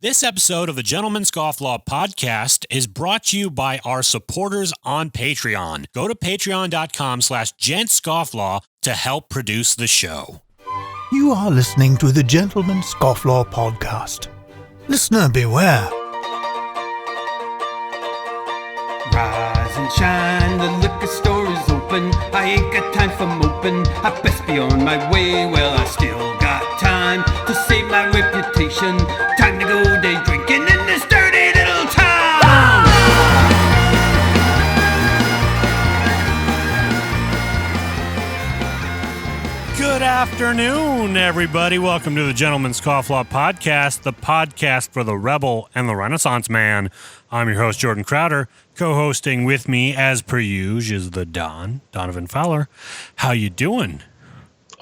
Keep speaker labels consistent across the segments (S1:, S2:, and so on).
S1: This episode of the Gentleman's Scofflaw podcast is brought to you by our supporters on Patreon. Go to patreon.com/gentscofflaw to help produce the show.
S2: You are listening to the Gentleman's Scofflaw podcast. Listener beware.
S3: Rise and shine, the liquor store is open. I ain't got time for moping. I best be on my way. Well, I still got time to save my reputation. Time to go day drinking in this dirty little town.
S1: Good afternoon, everybody. Welcome to the Gentleman's Scofflaw podcast, the podcast for the rebel and the Renaissance man. I'm your host, Jordan Crowder. Co-hosting with me, as per usual, is the Donovan Fowler. How you doing?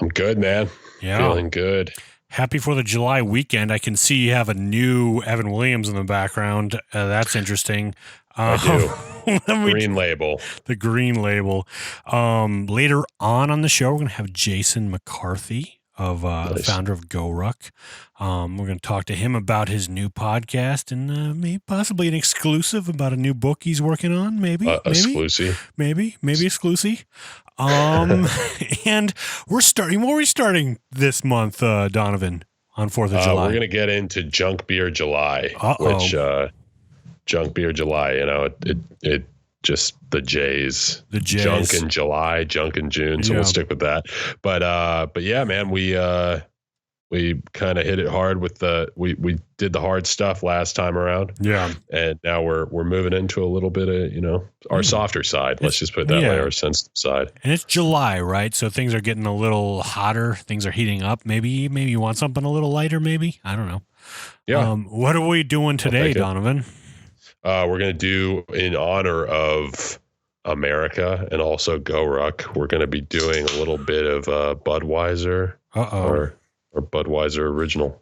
S4: I'm good, man.
S1: Yeah.
S4: Feeling good.
S1: Happy for the July weekend. I can see you have a new Evan Williams in the background. That's interesting.
S4: I do. Green label.
S1: The green label. Later on the show, we're going to have Jason McCarthy, the founder of Goruck. We're going to talk to him about his new podcast and maybe possibly an exclusive about a new book he's working on. Maybe
S4: exclusive.
S1: Maybe exclusive. And we're starting. What are we starting this month, Donovan, on 4th of July?
S4: We're going to get into Junk Beer July, which Junk Beer July, you know, it just the J's. Junk in July, junk in June. So we'll stick with that. But yeah, man, we kind of hit it hard with we did the hard stuff last time around. Yeah. And now we're moving into a little bit of, our softer side. Let's just put it that way, our sensitive side.
S1: And it's July, right? So things are getting a little hotter. Things are heating up. Maybe you want something a little lighter, maybe? I don't know. Yeah. What are we doing today, Donovan?
S4: We're going to do, in honor of America and also Goruck, we're going to be doing a little bit of Budweiser or Budweiser Original.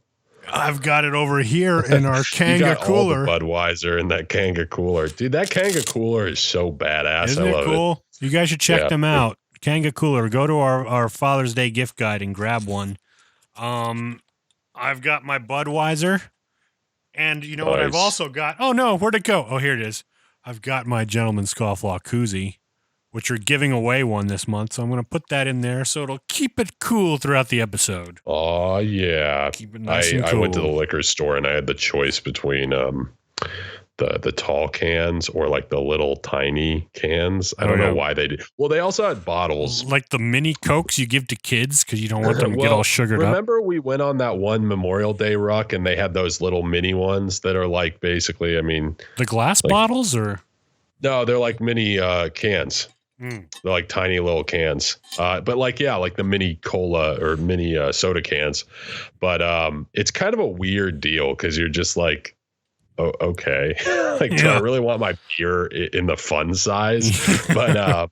S1: I've got it over here in our Kanga cooler.
S4: All the Budweiser in that Kanga cooler. Dude, that Kanga cooler is so badass.
S1: Isn't it cool? You guys should check them out. Kanga cooler. Go to our Father's Day gift guide and grab one. I've got my Budweiser. And you know what I've also got? Oh, no, where'd it go? Oh, here it is. I've got my Gentleman's Scofflaw koozie, which are giving away one this month. So I'm going to put that in there so it'll keep it cool throughout the episode.
S4: Oh, yeah.
S1: Keep it nice and cool.
S4: I went to the liquor store and I had the choice between the tall cans or like the little tiny cans. I don't know why they did. Well, they also had bottles.
S1: Like the mini Cokes you give to kids because you don't want them to get all sugared up.
S4: Remember we went on that one Memorial Day ruck and they had those little mini ones that are like basically,
S1: the glass bottles or?
S4: No, they're like mini cans. They're like tiny little cans. But like the mini cola or mini soda cans. But it's kind of a weird deal because you're just like, oh, okay. Do I really want my beer in the fun size? But all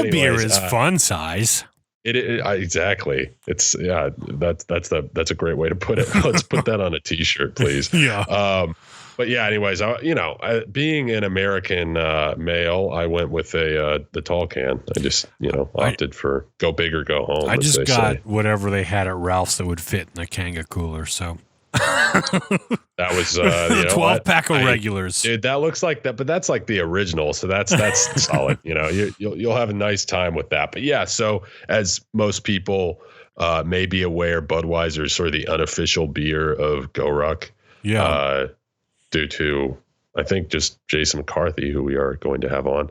S1: beer is fun size.
S4: Exactly. It's that's a great way to put it. Let's put that on a t-shirt, please.
S1: Yeah.
S4: But yeah, anyways, being an American male, I went with the tall can. I just, opted for go big or go home.
S1: I just got whatever they had at Ralph's that would fit in the Kanga cooler. So
S4: that was
S1: 12-pack of regulars.
S4: Dude, that looks like that, but that's like the original. So that's solid. You'll have a nice time with that. But yeah, so as most people may be aware, Budweiser is sort of the unofficial beer of Goruck. Yeah. Due to, I think, just Jason McCarthy, who we are going to have on,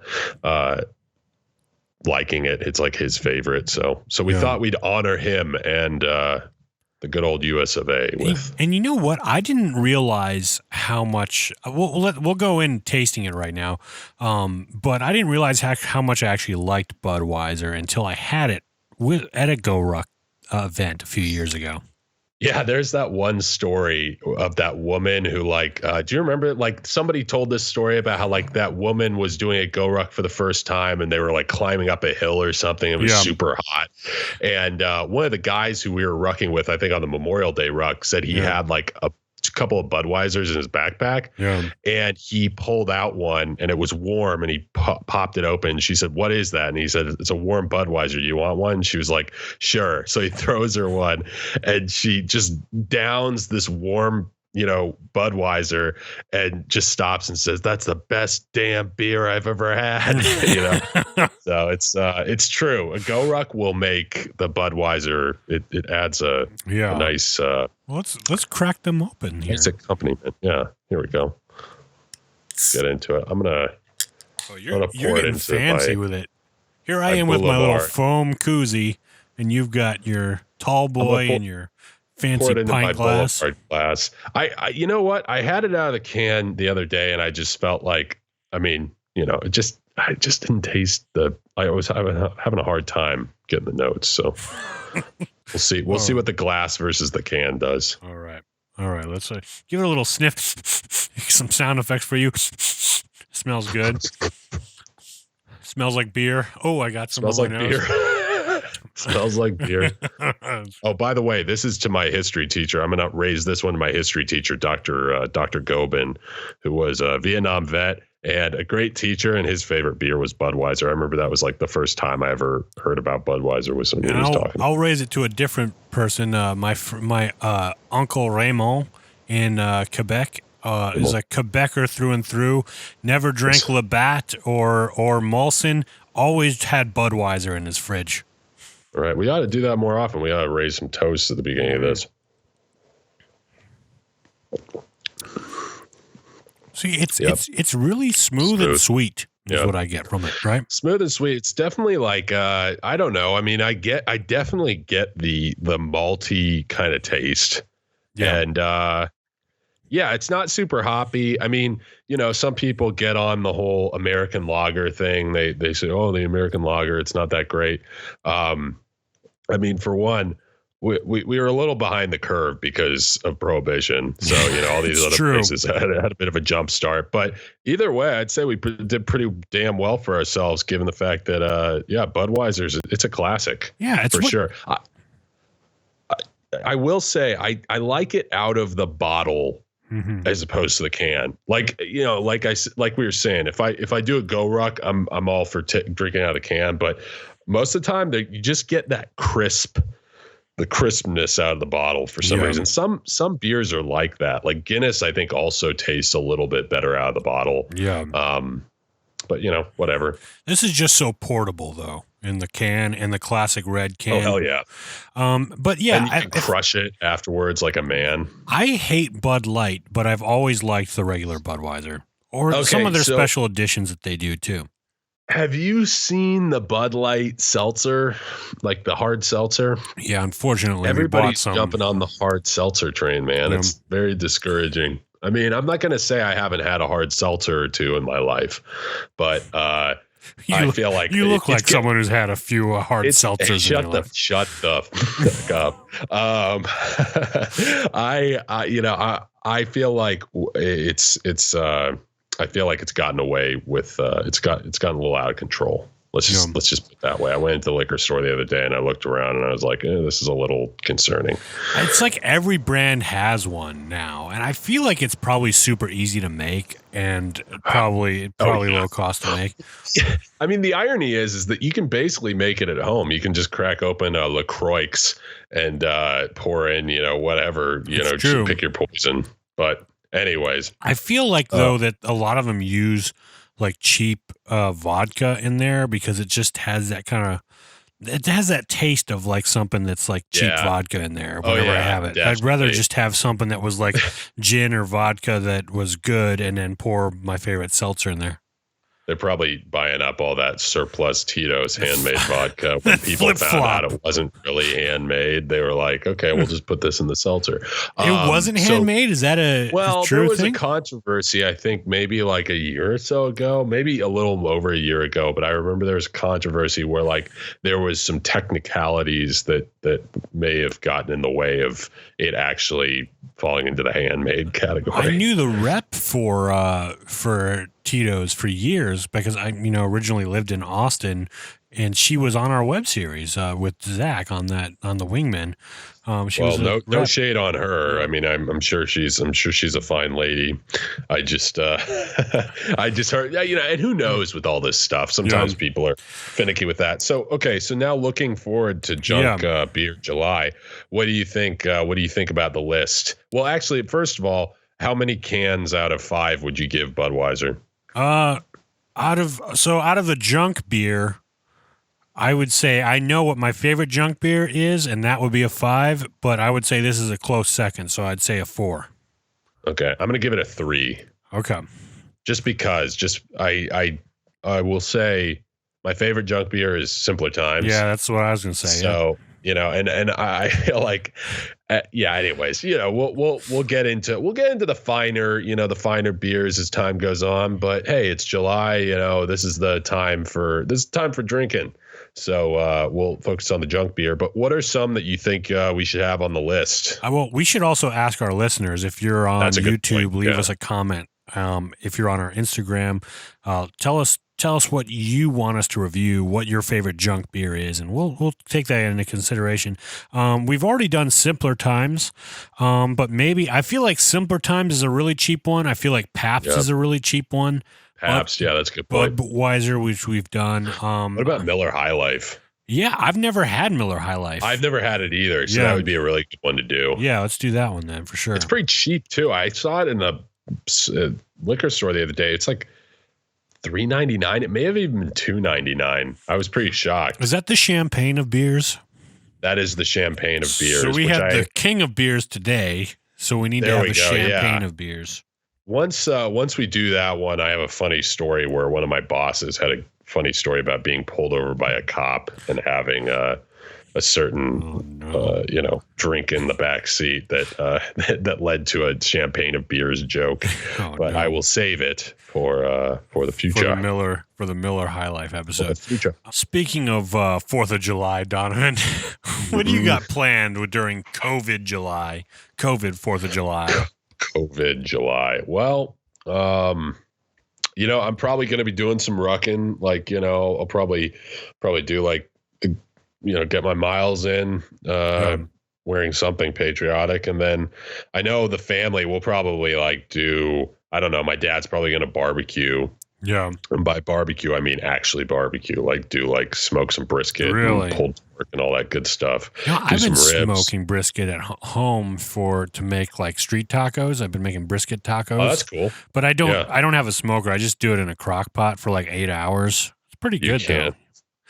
S4: liking it. It's like his favorite. So we thought we'd honor him and the good old US of A with.
S1: And you know what? I didn't realize how much. We'll go in tasting it right now. But I didn't realize how much I actually liked Budweiser until I had it at a Goruck event a few years ago.
S4: Yeah, there's that one story of that woman who do you remember somebody told this story about how that woman was doing a Goruck for the first time and they were climbing up a hill or something. It was super hot. And one of the guys who we were rucking with, I think on the Memorial Day ruck, said he had a couple of Budweisers in his backpack. Yeah. And he pulled out one and it was warm and he popped it open. She said, "What is that?" And he said, "It's a warm Budweiser. Do you want one?" And she was like, "Sure." So he throws her one and she just downs this warm Budweiser and just stops and says, "That's the best damn beer I've ever had." So it's true. A Goruck will make the Budweiser. It adds a nice.
S1: Let's crack them open here.
S4: Nice accompaniment. Yeah, here we go. Get into it. I'm gonna
S1: you're
S4: pour it
S1: getting
S4: into
S1: fancy with it. Here I am with my little foam koozie, and you've got your tall boy and your fancy pint glass.
S4: I you know what? I had it out of the can the other day, and I just felt like, I just didn't taste I was having a hard time getting the notes. So we'll see. We'll see what the glass versus the can does.
S1: All right. Let's give it a little sniff. Some sound effects for you. Smells good. Smells like beer. Oh, I got some.
S4: Smells like beer. Smells like beer. Oh, by the way, this is to my history teacher. I'm going to raise this one to my history teacher, Dr. Gobin, who was a Vietnam vet and a great teacher. And his favorite beer was Budweiser. I remember that was like the first time I ever heard about Budweiser was when he was talking.
S1: I'll raise it to a different person. My uncle Raymond in Quebec is a Quebecer through and through. Never drank Labatt or Molson. Always had Budweiser in his fridge.
S4: All right, we ought to do that more often. We ought to raise some toasts at the beginning of this.
S1: See, it's really smooth and sweet is what I get from it, right?
S4: Smooth and sweet. It's definitely like I don't know. I mean, I definitely get the malty kind of taste. Yeah. And it's not super hoppy. I mean, some people get on the whole American lager thing. They say, "Oh, the American lager, it's not that great." I mean, for one, we were a little behind the curve because of Prohibition. So, all these other places had a bit of a jump start. But either way, I'd say we did pretty damn well for ourselves, given the fact that, Budweiser's, it's a classic.
S1: Yeah, it's
S4: for sure. I will say I like it out of the bottle. Mm-hmm. As opposed to the can, like we were saying, if I do a Goruck, I'm all for drinking out of the can. But most of the time, you just get that the crispness out of the bottle for some reason. Some beers are like that. Like Guinness, I think also tastes a little bit better out of the bottle.
S1: Yeah.
S4: But whatever.
S1: This is just so portable though. In the can, in the classic red can.
S4: Oh, hell yeah.
S1: But yeah.
S4: And you can crush it afterwards like a man.
S1: I hate Bud Light, but I've always liked the regular Budweiser. Or some of their special editions that they do too.
S4: Have you seen the Bud Light seltzer, like the hard seltzer?
S1: Yeah, unfortunately,
S4: everybody's jumping on the hard seltzer train, man. Yeah. It's very discouraging. I mean, I'm not going to say I haven't had a hard seltzer or two in my life, but I feel like
S1: you look like someone who's had a few hard seltzers.
S4: Shut the fuck up. I feel like it's I feel like it's gotten away with it's gotten a little out of control. Let's just put it that way. I went into the liquor store the other day and I looked around and I was like, this is a little concerning.
S1: It's like every brand has one now, and I feel like it's probably super easy to make and probably low cost to make.
S4: I mean, the irony is that you can basically make it at home. You can just crack open a LaCroix and pour in, whatever, pick your poison. But anyways,
S1: I feel like though that a lot of them use like cheap vodka in there because it just has that it has that taste of like something that's like cheap vodka in there whenever I have it. Definitely. I'd rather just have something that was like gin or vodka that was good and then pour my favorite seltzer in there.
S4: They're probably buying up all that surplus Tito's handmade vodka when people found out it wasn't really handmade. They were like, okay, we'll just put this in the seltzer.
S1: It wasn't handmade? Is that a true
S4: there was
S1: thing?
S4: A controversy, I think, maybe like a year or so ago, maybe a little over a year ago. But I remember there was a controversy where like there was some technicalities that may have gotten in the way of it actually falling into the handmade category.
S1: I knew the rep for Tito's for years because I originally lived in Austin and she was on our web series with Zach on the Wingman. She was
S4: no shade on her. I mean, I'm sure she's a fine lady. I just heard, and who knows with all this stuff. Sometimes people are finicky with that. So now looking forward to Junk Beer July. What do you think? What do you think about the list? Well, actually, first of all, how many cans out of 5 would you give Budweiser?
S1: Out of the junk beer, I would say I know what my favorite junk beer is, and that would be a 5, but I would say this is a close second, so I'd say a 4.
S4: Okay. I'm going to give it a 3.
S1: Okay.
S4: Just because, I will say my favorite junk beer is Simpler Times.
S1: Yeah, that's what I was going to say.
S4: So, and I feel like, anyways, we'll get into the finer beers as time goes on, but hey, it's July, this is time for drinking. So we'll focus on the junk beer. But what are some that you think we should have on the list?
S1: Well, we should also ask our listeners, if you're on YouTube, leave us a comment. If you're on our Instagram, tell us what you want us to review, what your favorite junk beer is, and we'll take that into consideration. We've already done Simpler Times, but maybe I feel like Simpler Times is a really cheap one. I feel like Pabst is a really cheap one.
S4: Pabst, that's a good point.
S1: Budweiser, which we've done.
S4: What about Miller High Life?
S1: Yeah, I've never had Miller High Life.
S4: I've never had it either, so that would be a really good one to do.
S1: Yeah, let's do that one then for sure.
S4: It's pretty cheap too. I saw it in the liquor store the other day. It's like $3.99. It may have even been $2.99. I was pretty shocked.
S1: Is that the champagne of beers?
S4: That is the champagne of beers.
S1: So we have the king of beers today. So we need to have a champagne of beers.
S4: Once we do that one, I have a funny story where one of my bosses had a funny story about being pulled over by a cop and having a certain drink in the back seat that led to a champagne of beers joke. I will save it for the future.
S1: For the Miller High Life episode. Speaking of 4th of July, Donovan, what do you got planned during COVID 4th of July?
S4: COVID July. Well, I'm probably going to be doing some rucking. Like, I'll probably do like, get my miles in, wearing something patriotic. And then I know the family will probably I don't know, my dad's probably going to barbecue.
S1: Yeah.
S4: And by barbecue, I mean actually barbecue, smoke some brisket and pulled pork and all that good stuff.
S1: I've been smoking brisket at home to make street tacos. I've been making brisket tacos.
S4: Oh, that's cool.
S1: But I don't have a smoker. I just do it in a crock pot for 8 hours. It's pretty good though.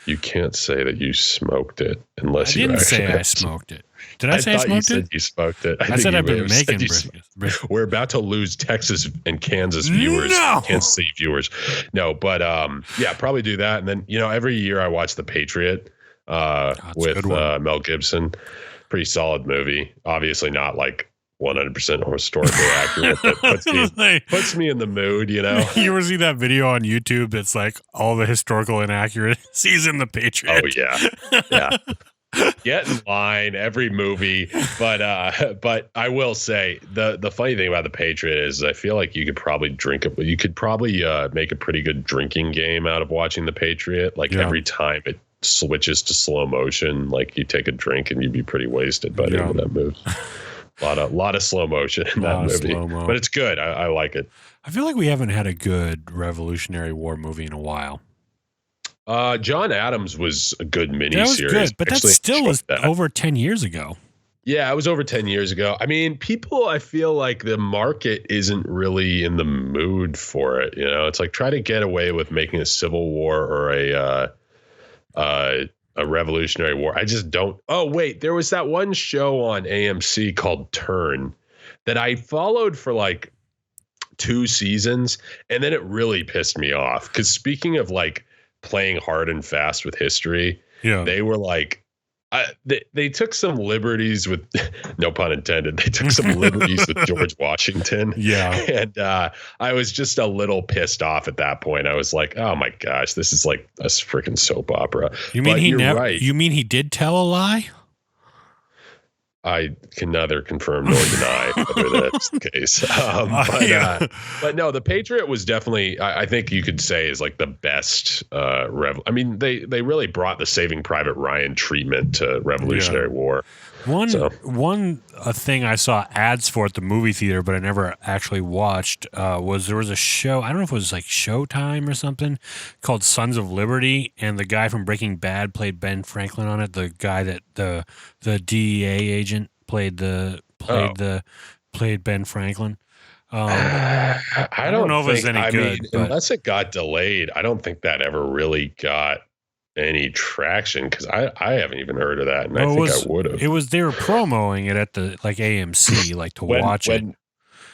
S4: You can't say that you smoked it unless
S1: I didn't say I smoked it. Did I say I smoked it?
S4: You smoked it.
S1: I said I've been making brisket.
S4: We're about to lose Texas and Kansas viewers.
S1: No!
S4: Kansas City viewers. No, but probably do that. And then, every year I watch The Patriot with Mel Gibson. Pretty solid movie. Obviously not 100% historically accurate, but puts me in the mood, You
S1: ever see that video on YouTube that's all the historical inaccuracies in The Patriot?
S4: Oh, yeah. Yeah. Get in line every movie. But I will say the funny thing about The Patriot is I feel like you could probably make a pretty good drinking game out of watching The Patriot. Every time it switches to slow motion, you take a drink and you'd be pretty wasted by the end of that movie. A lot of slow motion in that movie, but it's good. I like it.
S1: I feel like we haven't had a good Revolutionary War movie in a while.
S4: John Adams was a good miniseries.
S1: That was good, but that still was over 10 years ago.
S4: Yeah, it was over 10 years ago. I mean, I feel like the market isn't really in the mood for it. It's try to get away with making a Civil War or a Revolutionary War. I just don't. Oh, wait, there was that one show on AMC called Turn that I followed for 2 seasons, and then it really pissed me off. Because speaking of playing hard and fast with history, they were they took some liberties with, no pun intended, they took some liberties with George Washington.
S1: Yeah.
S4: And I was just a little pissed off at that point. I was like, oh my gosh, this is a freaking soap opera.
S1: You mean You mean he did tell a lie?
S4: I can neither confirm nor deny whether that's the case. But no, the Patriot was definitely, I think you could say, is like the best. I mean, they really brought the Saving Private Ryan treatment to Revolutionary War.
S1: One thing I saw ads for at the movie theater, but I never actually watched, was there was a show, I don't know if it was like Showtime or something, called Sons of Liberty, and the guy from Breaking Bad played Ben Franklin on it. The guy that the DEA agent played Ben Franklin.
S4: I don't know if it's any good.
S1: But
S4: unless it got delayed, I don't think that ever really got any traction, because I haven't even heard of that, and I think I would have.
S1: They were promoting it at the AMC, watch it.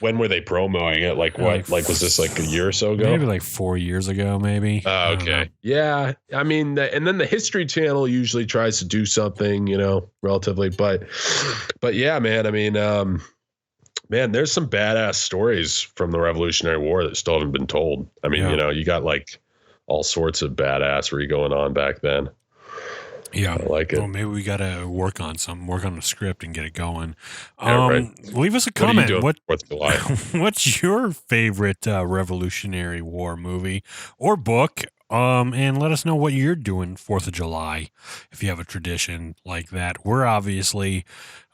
S4: When were they promoting it? Like what? Like was this like a year or so ago?
S1: Maybe like 4 years ago, maybe.
S4: Oh, okay. Yeah. I mean, and then the History Channel usually tries to do something, relatively, but yeah, man. I mean, man, there's some badass stories from the Revolutionary War that still haven't been told. I mean, you got like all sorts of badassery going on back then.
S1: Yeah,
S4: I like it.
S1: Well, maybe we got to work on the script and get it going.
S4: Right.
S1: Leave us a comment.
S4: What's July?
S1: What's your favorite Revolutionary War movie or book? And let us know what you're doing 4th of July, if you have a tradition like that. We're obviously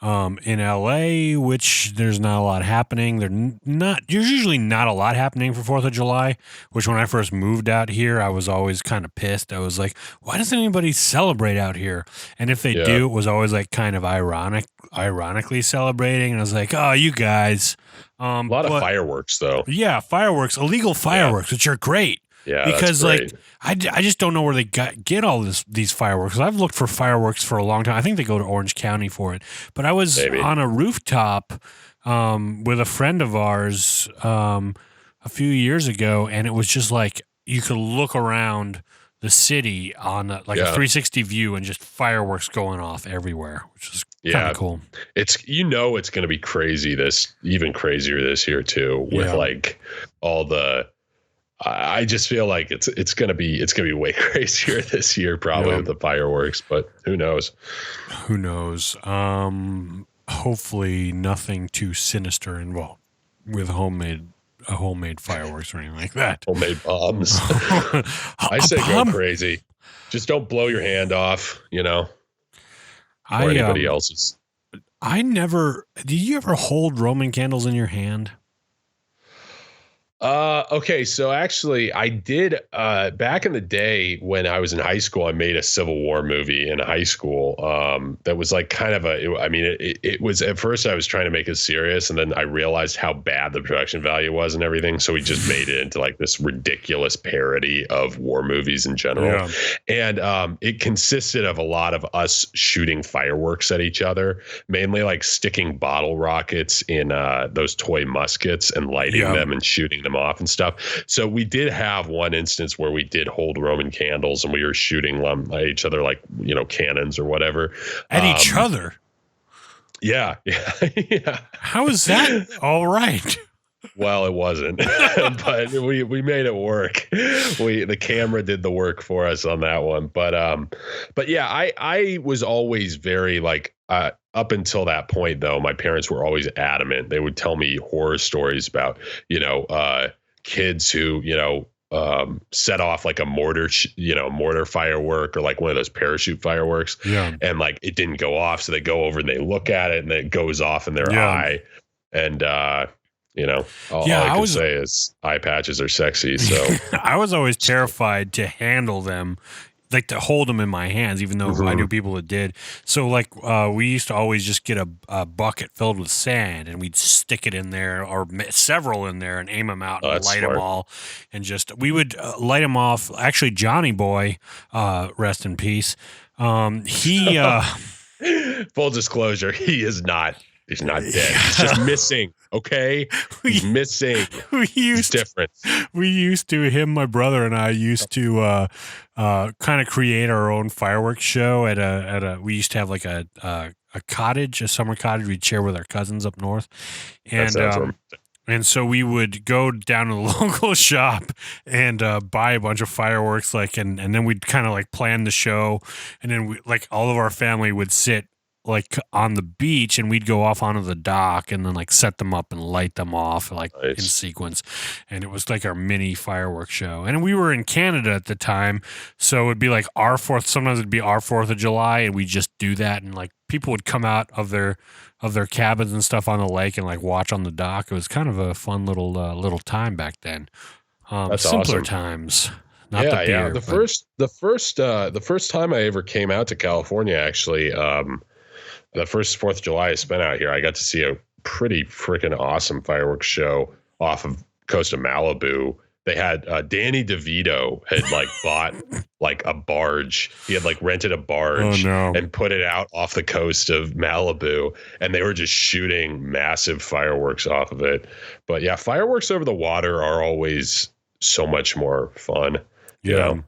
S1: in LA, which there's not a lot happening. There's usually not a lot happening for 4th of July, which when I first moved out here, I was always kind of pissed. I was like, why doesn't anybody celebrate out here? And if they do, it was always like kind of ironically celebrating. And I was like, oh, you guys.
S4: A lot of fireworks, though.
S1: Yeah, illegal fireworks, which are great.
S4: Yeah,
S1: because like I just don't know where they get all these fireworks. I've looked for fireworks for a long time. I think they go to Orange County for it. But I was on a rooftop with a friend of ours a few years ago, and it was just like you could look around the city on a 360 view and just fireworks going off everywhere, which is kind of cool.
S4: It's it's going to be crazy even crazier this year too, with like all the. I just feel like it's gonna be way crazier this year, probably with the fireworks, but who knows?
S1: Who knows? Hopefully nothing too sinister involved with homemade fireworks or anything like that.
S4: Homemade bombs. I say go crazy. Just don't blow your hand off, or anybody else's.
S1: Did you ever hold Roman candles in your hand?
S4: Okay, so actually I did back in the day when I was in high school. I made a Civil War movie in high school that was like kind of it was, at first I was trying to make it serious, and then I realized how bad the production value was and everything, so we just made it into like this ridiculous parody of war movies in general. And it consisted of a lot of us shooting fireworks at each other, mainly like sticking bottle rockets in those toy muskets and lighting them and shooting them off and stuff. So we did have one instance where we did hold Roman candles and we were shooting them at each other, like cannons or whatever
S1: at each other.
S4: Yeah.
S1: How is that all right?
S4: Well, it wasn't, but we made it work. The camera did the work for us on that one. But yeah, I was always very like, up until that point, though, my parents were always adamant. They would tell me horror stories about, kids who, set off like a mortar firework or like one of those parachute fireworks. Yeah. And like it didn't go off. So they go over and they look at it and then it goes off in their eye. And, all I can say is eye patches are sexy. So
S1: I was always terrified to handle them, like to hold them in my hands, even though I knew people that did. So like we used to always just get a bucket filled with sand and we'd stick it in there or several in there and aim them out and light them all. And we would light them off. Actually, Johnny Boy, rest in peace. He
S4: full disclosure, he's not dead. He's just missing. Okay, he's missing. It's different.
S1: My brother and I used to kind of create our own fireworks show we used to have like a cottage, a summer cottage we'd share with our cousins up north, and so we would go down to the local shop and buy a bunch of fireworks, and then we'd kind of like plan the show, and then all of our family would sit like on the beach, and we'd go off onto the dock and then like set them up and light them off like in sequence. And it was like our mini fireworks show. And we were in Canada at the time, so it'd be like sometimes it'd be our 4th of July, and we just do that, and like people would come out of their cabins and stuff on the lake and like watch on the dock. It was kind of a fun little time back then.
S4: That's
S1: simpler
S4: awesome.
S1: Times. Not the beer,
S4: The first time I ever came out to California, actually, the first 4th of July I spent out here, I got to see a pretty freaking awesome fireworks show off of coast of Malibu. They had Danny DeVito had like bought like a barge. He had like rented a barge and put it out off the coast of Malibu, and they were just shooting massive fireworks off of it. But yeah, fireworks over the water are always so much more fun. You know,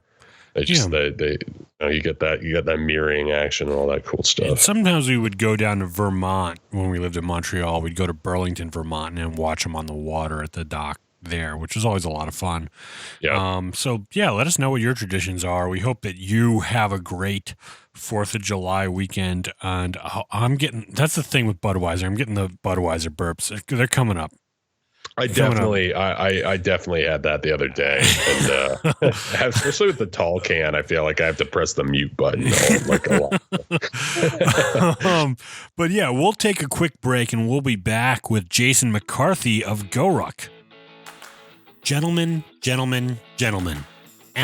S4: it's just you get that mirroring action and all that cool stuff.
S1: And sometimes we would go down to Vermont when we lived in Montreal. We'd go to Burlington, Vermont, and watch them on the water at the dock there, which was always a lot of fun. Yeah. So yeah, let us know what your traditions are. We hope that you have a great 4th of July weekend. And that's the thing with Budweiser. I'm getting the Budweiser burps. They're coming up.
S4: I definitely had that the other day, and especially with the tall can, I feel like I have to press the mute button like a lot.
S1: But yeah, we'll take a quick break, and we'll be back with Jason McCarthy of Goruck. Gentlemen, and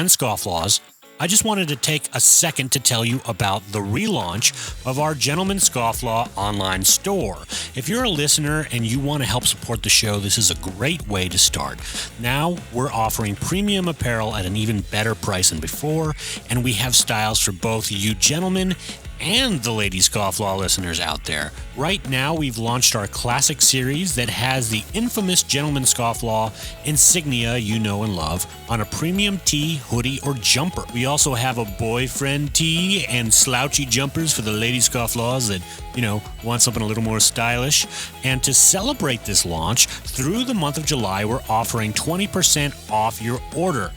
S1: scofflaws, I just wanted to take a second to tell you about the relaunch of our Gentleman Scofflaw online store. If you're a listener and you want to help support the show, this is a great way to start. Now we're offering premium apparel at an even better price than before, and we have styles for both you gentlemen and the Lady Scofflaw listeners out there. Right now, we've launched our classic series that has the infamous Gentleman Scofflaw insignia you know and love on a premium tee, hoodie, or jumper. We also have a boyfriend tee and slouchy jumpers for the Lady Scofflaws that, want something a little more stylish. And to celebrate this launch, through the month of July, we're offering 20% off your order.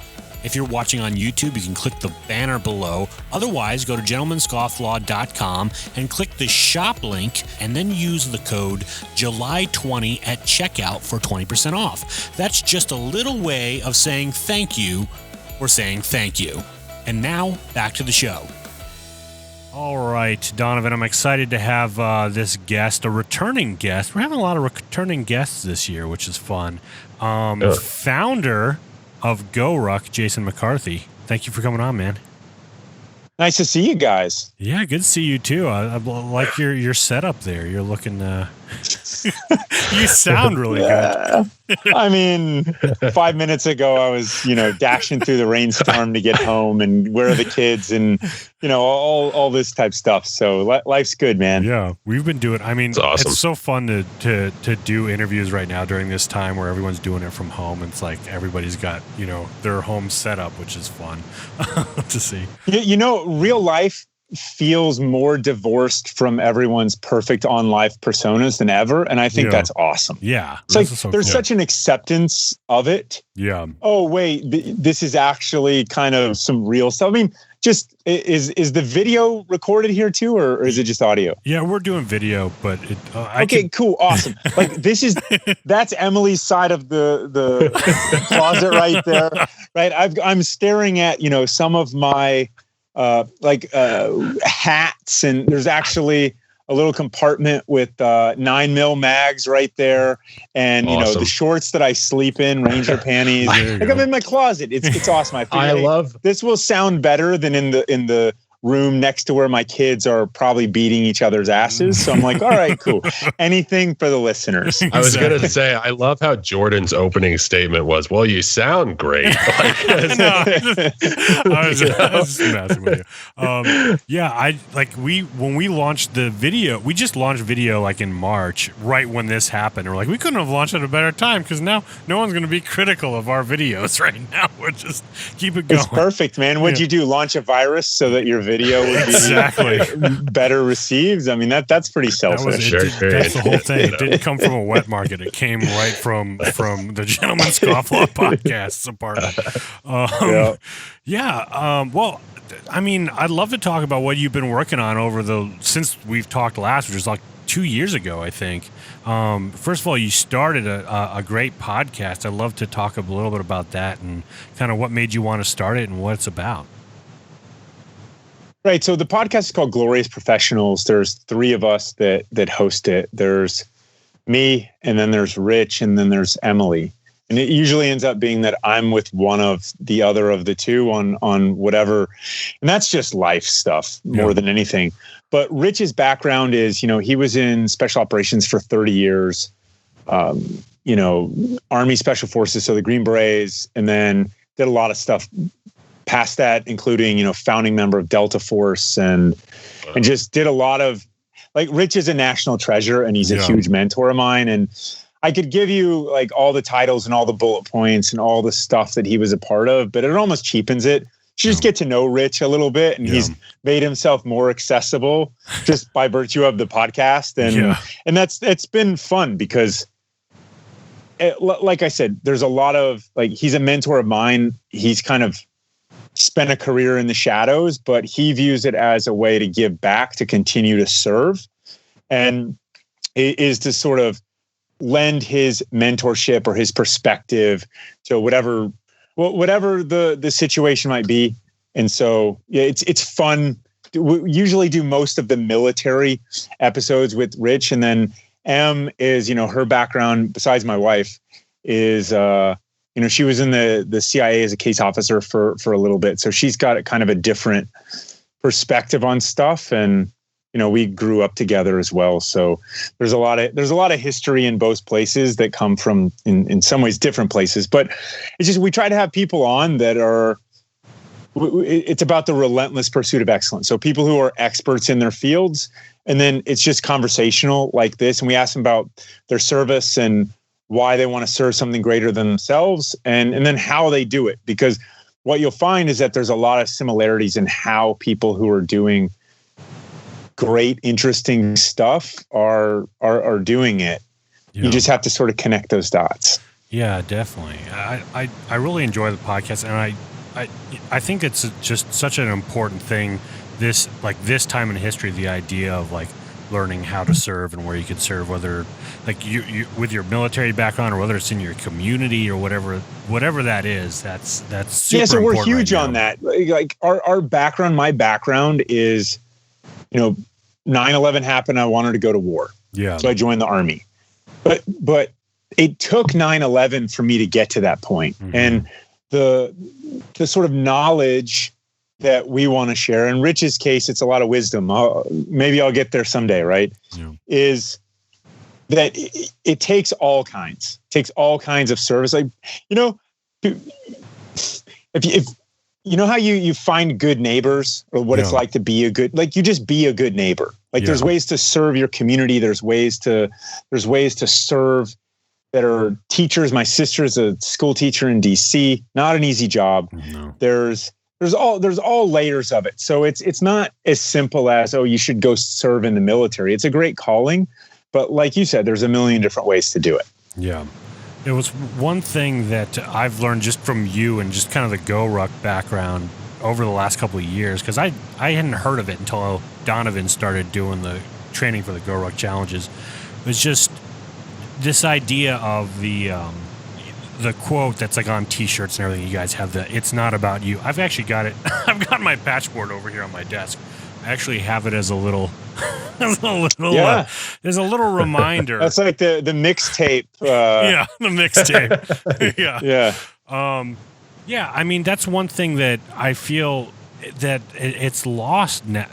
S1: If you're watching on YouTube, you can click the banner below. Otherwise, go to gentlemanscofflaw.com and click the shop link, and then use the code July20 at checkout for 20% off. That's just a little way of saying thank you or saying thank you. And now, back to the show. All right, Donovan, I'm excited to have this guest, a returning guest. We're having a lot of returning guests this year, which is fun. Founder of Goruck, Jason McCarthy. Thank you for coming on, man.
S5: Nice to see you guys.
S1: Yeah, good to see you too. I like your setup there. You're looking you sound really good.
S5: I mean, 5 minutes ago I was, dashing through the rainstorm to get home, and where are the kids, and all this type stuff. So life's good, man.
S1: Yeah, we've been doing. I mean,
S4: awesome.
S1: It's so fun to do interviews right now during this time where everyone's doing it from home. It's like everybody's got their home setup, which is fun to see.
S5: Real life feels more divorced from everyone's perfect on life personas than ever, and I think that's awesome.
S1: Yeah,
S5: it's like there's such an acceptance of it.
S1: Yeah.
S5: Oh wait, this is actually kind of some real stuff. I mean, just is the video recorded here too, or is it just audio?
S1: Yeah, we're doing video, but
S5: cool, awesome. Like that's Emily's side of the closet right there, right? I'm staring at some of my hats, and there's actually a little compartment with 9mm mags right there, and
S4: awesome.
S5: The shorts that I sleep in, Ranger panties. I'm in my closet. It's awesome. I figured, this will sound better than in the room next to where my kids are probably beating each other's asses. So I'm like, all right, cool. Anything for the listeners.
S4: I was going to say, I love how Jordan's opening statement was, well, you sound great.
S1: I was just messing with you. When we launched the video, we just launched video like in March, right when this happened. We're like, we couldn't have launched at a better time, because now no one's going to be critical of our videos right now. We're just keep it going.
S5: It's perfect, man. What'd you do? Launch a virus so that your video would be
S1: exactly
S5: better received. I mean, that's pretty selfish.
S1: That's the whole thing. It didn't come from a wet market. It came right from the Gentleman's Scofflaw Podcast's apartment. Well, I mean, I'd love to talk about what you've been working on since we've talked last, which was like 2 years ago, I think. First of all, you started a great podcast. I'd love to talk a little bit about that and kind of what made you want to start it and what it's about.
S5: Right. So the podcast is called Glorious Professionals. There's 3 of us that host it. There's me, and then there's Rich, and then there's Emily. And it usually ends up being that I'm with one of the other of the 2 on whatever. And that's just life stuff more than anything. But Rich's background is, he was in special operations for 30 years, Army Special Forces, so the Green Berets, and then did a lot of stuff past that, including, founding member of Delta Force and just did a lot of, like, Rich is a national treasure and he's a huge mentor of mine. And I could give you like all the titles and all the bullet points and all the stuff that he was a part of, but it almost cheapens it. You just get to know Rich a little bit, and he's made himself more accessible just by virtue of the podcast. And it's been fun because like I said, there's a lot of, like, he's a mentor of mine. He's kind of spent a career in the shadows, but he views it as a way to give back, to continue to serve, and it is to sort of lend his mentorship or his perspective to whatever the situation might be. And so it's fun. We usually do most of the military episodes with Rich, and then Em is, her background, besides my wife, is she was in the CIA as a case officer for a little bit, so she's got kind of a different perspective on stuff, and we grew up together as well. So there's a lot of history in both places that come from, in some ways, different places. But it's just, we try to have people on that are, it's about the relentless pursuit of excellence. So people who are experts in their fields, and then it's just conversational like this. And we ask them about their service and why they want to serve something greater than themselves, and then how they do it. Because what you'll find is that there's a lot of similarities in how people who are doing great, interesting stuff are doing it. You just have to sort of connect those dots.
S1: Yeah, definitely. I really enjoy the podcast, and I think it's just such an important thing. This time in history, the idea of like learning how to serve and where you could serve, whether like you with your military background or whether it's in your community or whatever that is. That's super
S5: yeah. So we're
S1: important
S5: huge on that. Like our background. My background is, 9/11 happened. I wanted to go to war.
S1: Yeah.
S5: So I joined the Army. But it took 9/11 for me to get to that point. Mm-hmm. And the sort of knowledge that we want to share, in Rich's case, it's a lot of wisdom. Maybe I'll get there someday, right? Yeah. Is that it takes all kinds. It takes all kinds of service. Like, if you know how you find good neighbors, or what it's like to be a good, like, you just be a good neighbor. Like there's ways to serve your community. There's ways to serve that are teachers. My sister's a school teacher in DC. Not an easy job. No. There's all layers of it. So it's not as simple as, you should go serve in the military. It's a great calling, but like you said, there's a million different ways to do it.
S1: Yeah. It was one thing that I've learned just from you and just kind of the Goruck background over the last couple of years, because I hadn't heard of it until Donovan started doing the training for the Goruck challenges. It was just this idea of the quote that's like on T-shirts and everything. You guys have it's not about you. I've actually got it. I've got my patchboard over here on my desk. I actually have it as a little, there's a little reminder.
S5: That's like the mixtape.
S1: The mixtape. Yeah.
S5: Yeah.
S1: I mean, that's one thing that I feel that it's lost now,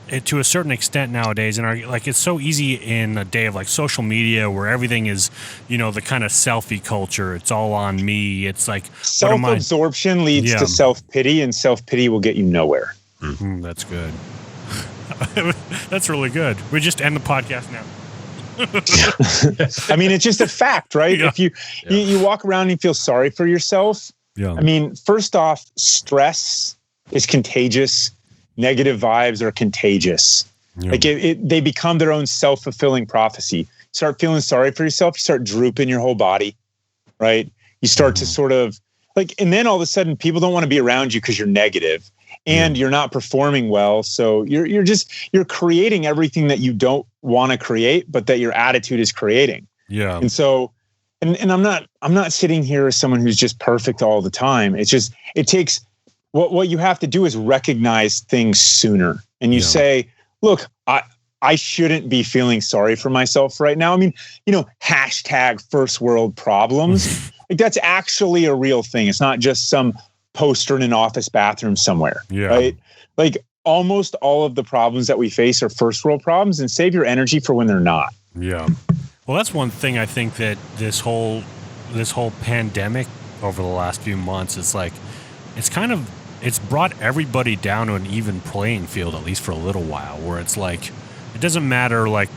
S1: to a certain extent nowadays. And it's so easy in a day of like social media where everything is, the kind of selfie culture. It's all on me. It's like
S5: self-absorption leads to self-pity, and self-pity will get you nowhere.
S1: That's good. That's really good. We just end the podcast now.
S5: I mean, it's just a fact, right? Yeah. If you walk around and you feel sorry for yourself, I mean, first off, stress is contagious. negative vibes are contagious. Yeah. Like they become their own self-fulfilling prophecy. You start feeling sorry for yourself. You start drooping your whole body, right? You start to sort of like, and then all of a sudden people don't want to be around you because you're negative and you're not performing well. So you're creating everything that you don't want to create, but that your attitude is creating.
S1: Yeah.
S5: And so, and I'm not sitting here as someone who's just perfect all the time. It's just, it takes, what you have to do is recognize things sooner. And you say, look, I shouldn't be feeling sorry for myself right now. I mean, hashtag first world problems. Like that's actually a real thing. It's not just some poster in an office bathroom somewhere, right? Like almost all of the problems that we face are first world problems, and save your energy for when they're not.
S1: Yeah. Well, that's one thing I think that this whole pandemic over the last few months is like, it's brought everybody down to an even playing field, at least for a little while, where it's like, it doesn't matter, like,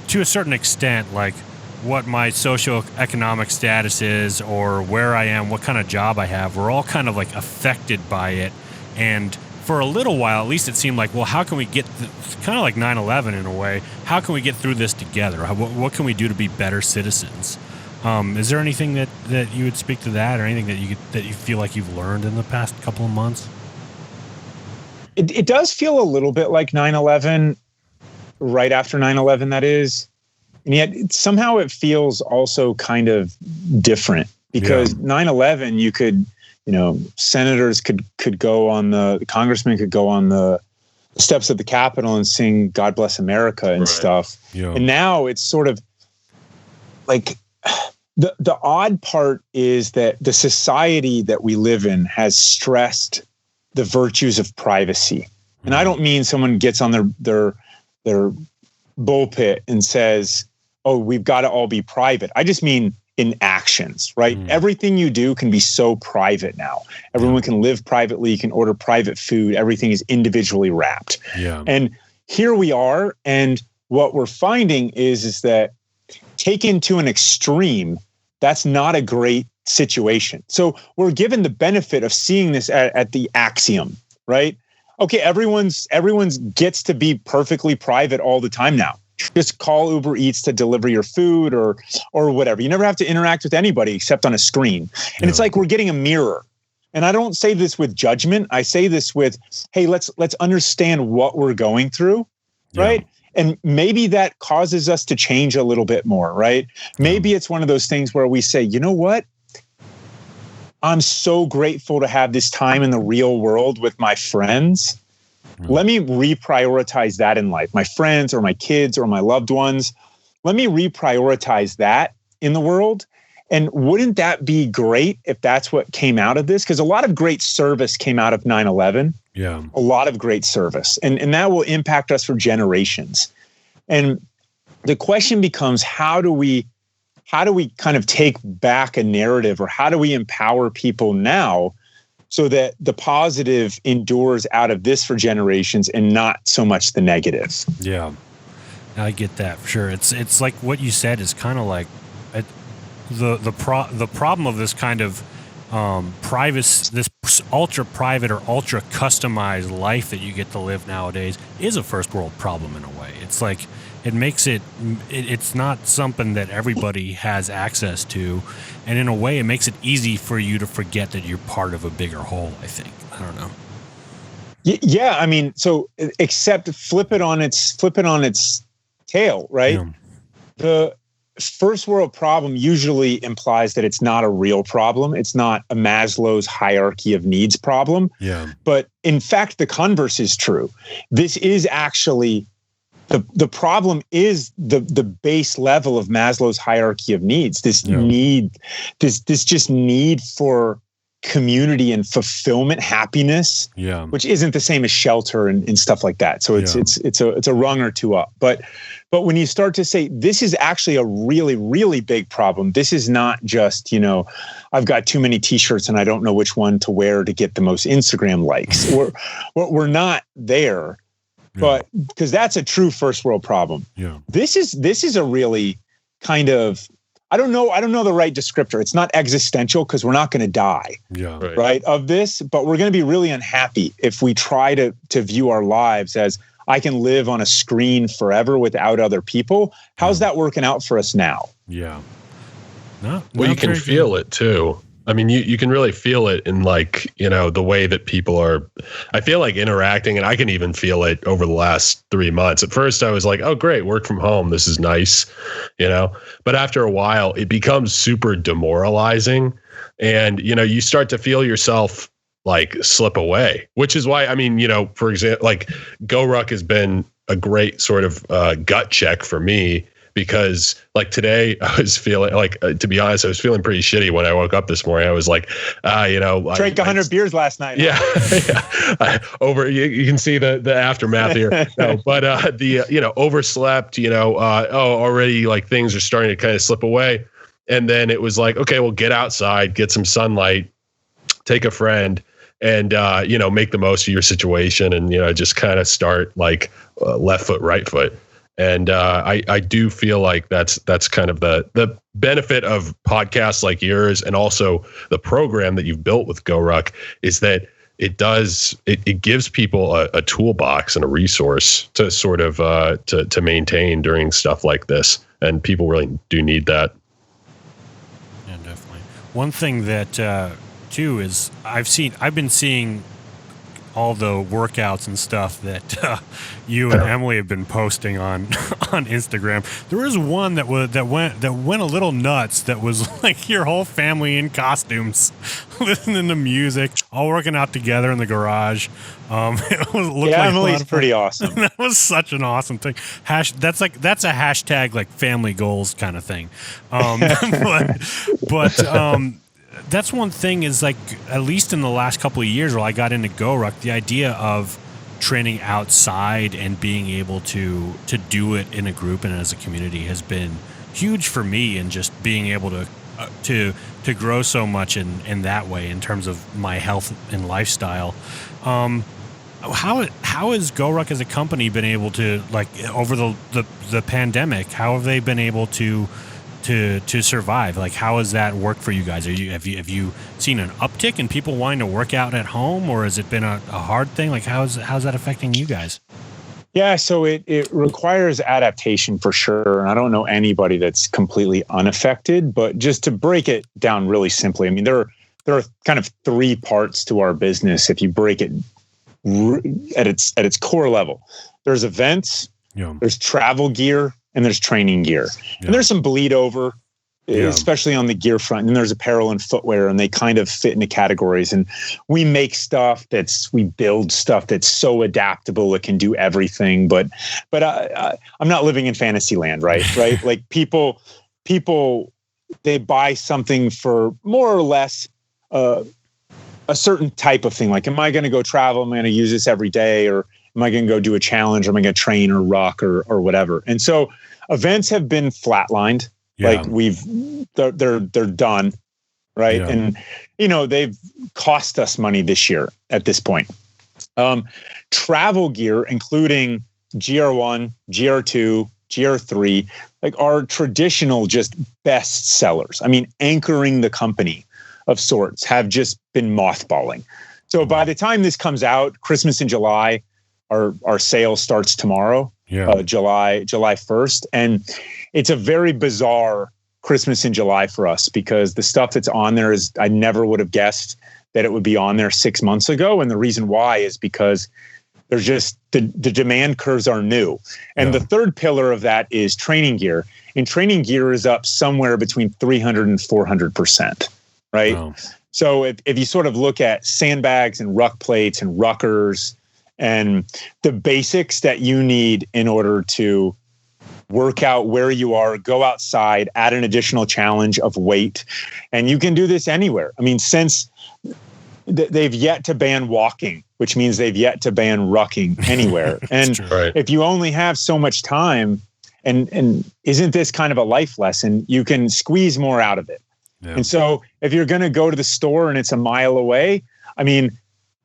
S1: to a certain extent, like, what my socioeconomic status is or where I am, what kind of job I have. We're all kind of, like, affected by it. And for a little while, at least it seemed like, well, how can we get, kind of like 9/11 in a way, how can we get through this together? What can we do to be better citizens? Is there anything that you would speak to that, or anything that you feel like you've learned in the past couple of months?
S5: It does feel a little bit like 9/11, right after 9/11, that is. And yet somehow it feels also kind of different, because 9/11, you could, senators could go on the congressmen could go on the steps of the Capitol and sing God Bless America and stuff. Yeah. And now it's sort of like, the odd part is that the society that we live in has stressed the virtues of privacy. And I don't mean someone gets on their bullpit and says, oh, we've got to all be private. I just mean in actions, right? Everything you do can be so private now. Everyone can live privately. You can order private food. Everything is individually wrapped. Yeah. And here we are. And what we're finding is that taken to an extreme, that's not a great situation. So we're given the benefit of seeing this at the axiom, right? Okay, everyone's gets to be perfectly private all the time now. Just call Uber Eats to deliver your food or whatever. You never have to interact with anybody except on a screen. And it's like we're getting a mirror. And I don't say this with judgment. I say this with, hey, let's understand what we're going through, right? And maybe that causes us to change a little bit more, right? Maybe it's one of those things where we say, you know what? I'm so grateful to have this time in the real world with my friends. Let me reprioritize that in life. My friends or my kids or my loved ones. Let me reprioritize that in the world. And wouldn't that be great if that's what came out of this? Because a lot of great service came out of 9/11. Yeah. A lot of great service. And that will impact us for generations. And the question becomes, how do we kind of take back a narrative, or how do we empower people now so that the positive endures out of this for generations and not so much the negative?
S1: Yeah, I get that for sure. It's like what you said is kind of like the problem of this kind of this ultra private or ultra customized life that you get to live nowadays is a first world problem in a way. It's like it makes it's not something that everybody has access to, and in a way it makes it easy for you to forget that you're part of a bigger whole, I think. I don't know.
S5: Yeah, I mean, so except flip it on its tail, right? Yeah. The first world problem usually implies that it's not a real problem. It's not a Maslow's hierarchy of needs problem. Yeah. But in fact, the converse is true. This is actually the problem is the base level of Maslow's hierarchy of needs. This need, this just need for community and fulfillment, happiness, which isn't the same as shelter and stuff like that. So it's a rung or two up. But when you start to say this is actually a really, really big problem, this is not just, I've got too many t-shirts and I don't know which one to wear to get the most Instagram likes. We're not there. But because that's a true first world problem. Yeah. This is a really kind of I don't know the right descriptor. It's not existential because we're not going to die, right, of this, but we're going to be really unhappy if we try to view our lives as I can live on a screen forever without other people. How's that working out for us now?
S1: Yeah.
S4: Well, you can feel it too. I mean, you can really feel it in like, the way that people are, I feel like interacting, and I can even feel it over the last 3 months. At first I was like, oh, great, work from home. This is nice, but after a while it becomes super demoralizing, and, you start to feel yourself like slip away, which is why, I mean, for example, like Goruck has been a great sort of gut check for me. Because like today I was feeling like, to be honest, I was feeling pretty shitty when I woke up this morning. I was like,
S5: drank 100 beers last night.
S4: Yeah. You can see the aftermath here. No, but overslept, already like things are starting to kind of slip away. And then it was like, okay, well, get outside, get some sunlight, take a friend, and, make the most of your situation, and, just kind of start like left foot, right foot. And I do feel like that's kind of the benefit of podcasts like yours, and also the program that you've built with Goruck, is that it gives people a toolbox and a resource to sort of to maintain during stuff like this, and people really do need that.
S1: Yeah, definitely. One thing that too is I've been seeing all the workouts and stuff that you and Emily have been posting on Instagram. There was one that went a little nuts. That was like your whole family in costumes, listening to music, all working out together in the garage.
S5: Emily's pretty awesome.
S1: That was such an awesome thing. That's a hashtag like family goals kind of thing. That's one thing is like, at least in the last couple of years where I got into Goruck, the idea of training outside and being able to do it in a group and as a community has been huge for me, and just being able to grow so much in that way in terms of my health and lifestyle. How has Goruck as a company been able to, like, over the pandemic, how have they been able to survive? Like, how has that worked for you guys? Have you seen an uptick in people wanting to work out at home, or has it been a hard thing? Like, how's that affecting you guys?
S5: Yeah, so it requires adaptation for sure. And I don't know anybody that's completely unaffected, but just to break it down really simply, I mean, there are kind of 3 parts to our business if you break it at its core level. There's events, there's travel gear, and there's training gear. Yeah. And there's some bleed over, especially on the gear front. And there's apparel and footwear, and they kind of fit into categories. And we build stuff that's so adaptable it can do everything. But I'm not living in fantasy land, right? Right? Like people, they buy something for more or less a certain type of thing. Like, am I going to go travel? Am I going to use this every day? Or am I going to go do a challenge? Or am I going to train or rock or whatever? And so events have been flatlined. Yeah. Like they're done. Right. Yeah. And, they've cost us money this year at this point. Travel gear, including GR1, GR2, GR3, like, are traditional just best sellers. I mean, anchoring the company of sorts, have just been mothballing. So by the time this comes out, Christmas in July, our sale starts tomorrow, July 1st. And it's a very bizarre Christmas in July for us, because the stuff that's on there is, I never would have guessed that it would be on there 6 months ago. And the reason why is because there's just the demand curves are new. And the third pillar of that is training gear. And training gear is up somewhere between 300 and 400%. Right. Wow. So if you sort of look at sandbags and ruck plates and ruckers and the basics that you need in order to work out where you are, go outside, add an additional challenge of weight, and you can do this anywhere. I mean, since they've yet to ban walking, which means they've yet to ban rucking anywhere. And if you only have so much time, and isn't this kind of a life lesson, you can squeeze more out of it. Yeah. And so if you're going to go to the store and it's a mile away, I mean,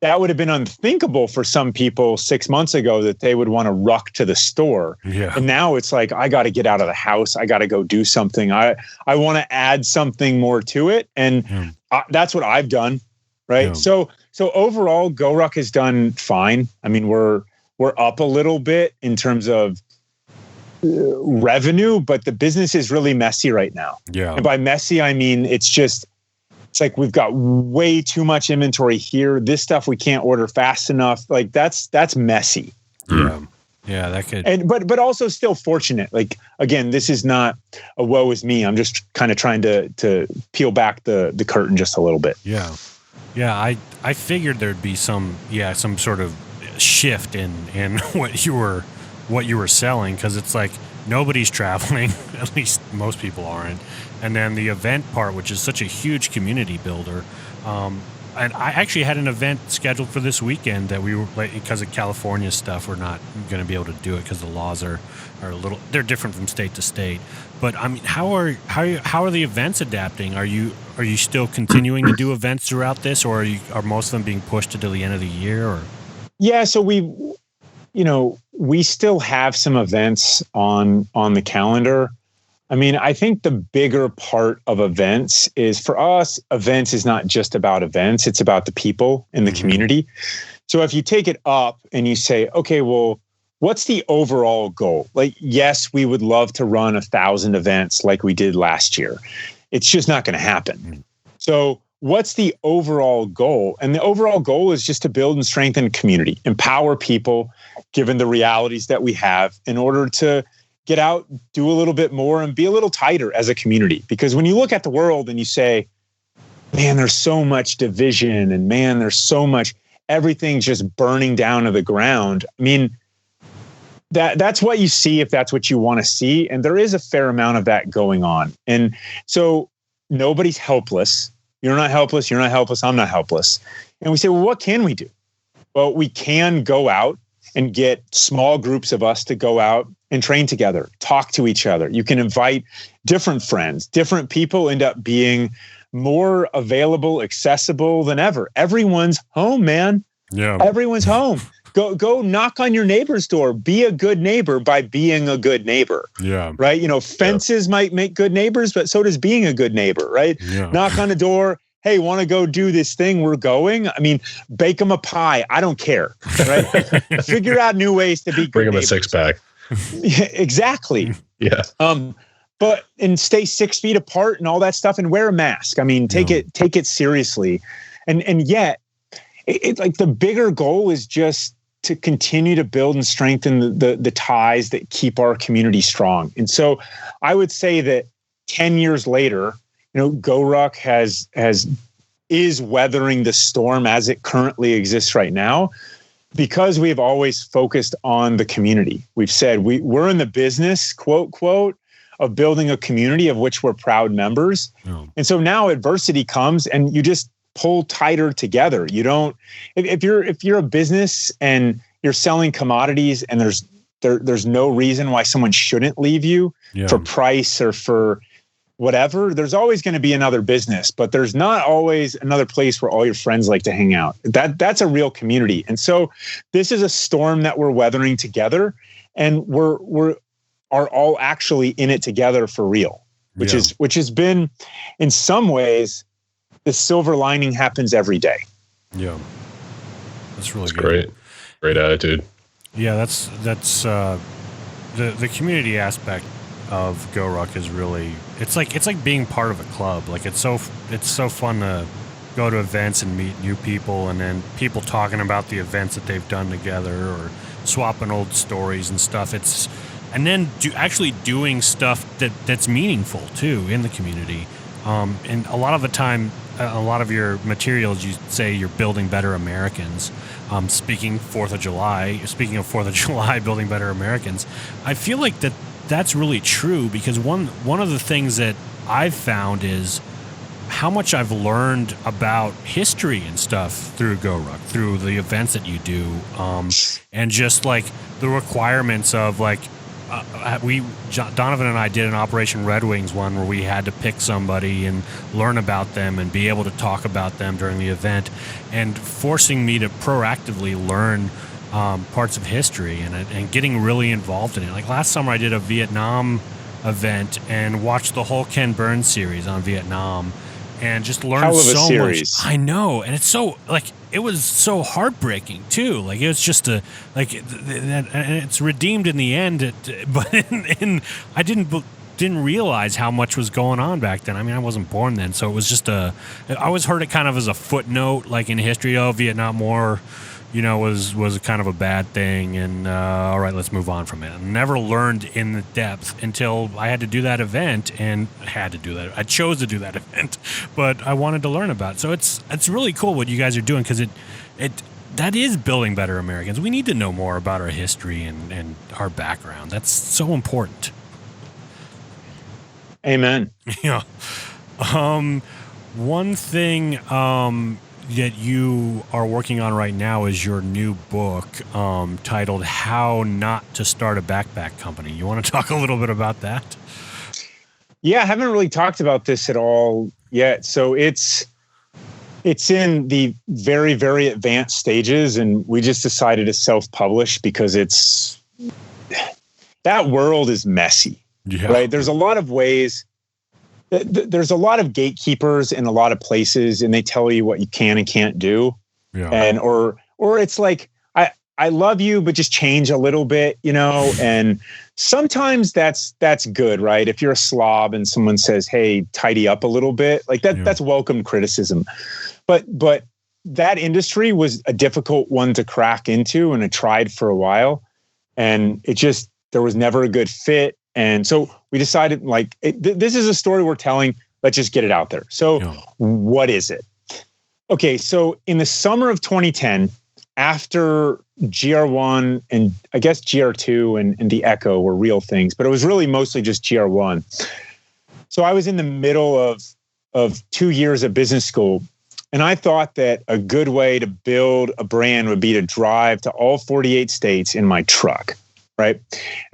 S5: that would have been unthinkable for some people 6 months ago, that they would want to ruck to the store.
S1: Yeah.
S5: And now it's like, I got to get out of the house. I got to go do something. I want to add something more to it. And that's what I've done. Right. Yeah. So overall, Goruck has done fine. I mean, we're up a little bit in terms of revenue, but the business is really messy right now.
S1: Yeah.
S5: And by messy, I mean, it's like we've got way too much inventory here. This stuff we can't order fast enough. Like that's messy.
S1: Yeah. Yeah, that could.
S5: But also still fortunate. Like, again, this is not a woe is me. I'm just kind of trying to peel back the curtain just a little bit.
S1: Yeah. Yeah, I figured there'd be some sort of shift in what you were selling, because it's like nobody's traveling, at least most people aren't. And then the event part, which is such a huge community builder. And I actually had an event scheduled for this weekend that we were, like, because of California stuff, we're not going to be able to do it because the laws are a little, they're different from state to state. But I mean, how are the events adapting? Are you still continuing to do events throughout this, or are most of them being pushed until the end of the year? Or
S5: yeah, so we still have some events on the calendar. I mean, I think the bigger part of events is, for us, events is not just about events, it's about the people in the community. So if you take it up and you say, okay, well, what's the overall goal? Like, yes, we would love to run 1,000 events like we did last year. It's just not going to happen. So what's the overall goal? And the overall goal is just to build and strengthen community, empower people, given the realities that we have, in order to get out, do a little bit more, and be a little tighter as a community. Because when you look at the world and you say, man, there's so much division, and man, there's so much, everything's just burning down to the ground. I mean, that's what you see if that's what you want to see. And there is a fair amount of that going on. And so nobody's helpless. You're not helpless. You're not helpless. I'm not helpless. And we say, well, what can we do? Well, we can go out and get small groups of us to go out and train together, talk to each other. You can invite different friends. Different people end up being more available, accessible than ever. Everyone's home, man.
S1: Yeah.
S5: Everyone's home. Go knock on your neighbor's door. Be a good neighbor by being a good neighbor.
S1: Yeah.
S5: Right? Fences might make good neighbors, but so does being a good neighbor, right?
S1: Yeah.
S5: Knock on the door. Hey, want to go do this thing? We're going. I mean, bake them a pie. I don't care. Right? Figure out new ways to be good.
S4: Bring them a 6-pack.
S5: Yeah, exactly.
S4: Yeah.
S5: And stay 6 feet apart and all that stuff, and wear a mask. I mean, take it seriously. And yet it like the bigger goal is just to continue to build and strengthen the ties that keep our community strong. And so I would say that 10 years later, Goruck is weathering the storm as it currently exists right now, because we've always focused on the community. We've said we're in the business, quote, quote, of building a community of which we're proud members. Oh. And so now adversity comes and you just pull tighter together. You don't, if you're a business and you're selling commodities and there's no reason why someone shouldn't leave you for price or for whatever, there's always going to be another business, but there's not always another place where all your friends like to hang out. That's a real community. And so this is a storm that we're weathering together, and we're all actually in it together for real, which has been, in some ways, the silver lining happens every day.
S1: Yeah. That's really good.
S4: Great. Great attitude.
S1: Yeah, that's the community aspect of Goruck is really, it's like being part of a club. Like it's so fun to go to events and meet new people, and then people talking about the events that they've done together or swapping old stories and stuff. And then actually doing stuff that's meaningful too in the community. And a lot of the time, a lot of your materials, you say you're building better Americans. Speaking of 4th of July, building better Americans, I feel like that's really true, because one of the things that I've found is how much I've learned about history and stuff through Goruck, through the events that you do, and just like the requirements of like Donovan and I did an Operation Red Wings one where we had to pick somebody and learn about them and be able to talk about them during the event, and forcing me to proactively learn parts of history and getting really involved in it. Like last summer I did a Vietnam event and watched the whole Ken Burns series on Vietnam and just learned so much. I know. And it's so it was so heartbreaking too. Like it was just and it's redeemed in the end. But I didn't realize how much was going on back then. I mean, I wasn't born then. So it was just I always heard it kind of as a footnote, like in history, Vietnam War, was kind of a bad thing, and all right, let's move on from it. I never learned in the depth until I had to do that event, and I chose to do that event, but I wanted to learn about it. So it's really cool what you guys are doing, because that is building better Americans. We need to know more about our history and our background. That's so important.
S5: Amen.
S1: Yeah. One thing that you are working on right now is your new book titled How Not to Start a Backpack Company. You want to talk a little bit about that?
S5: Yeah, I haven't really talked about this at all yet. So it's in the very, very advanced stages, and we just decided to self-publish because that world is messy, right? There's a lot of ways. There's a lot of gatekeepers in a lot of places, and they tell you what you can and can't do. Yeah. And or it's like, I love you, but just change a little bit, and sometimes that's good, right? If you're a slob and someone says, hey, tidy up a little bit, like that's welcome criticism. But that industry was a difficult one to crack into, and I tried for a while, and there was never a good fit. And so we decided, this is a story we're telling. Let's just get it out there. So What is it? Okay, so in the summer of 2010, after GR1 and I guess GR2 and the Echo were real things, but it was really mostly just GR1. So I was in the middle of 2 years of business school, and I thought that a good way to build a brand would be to drive to all 48 states in my truck. Right.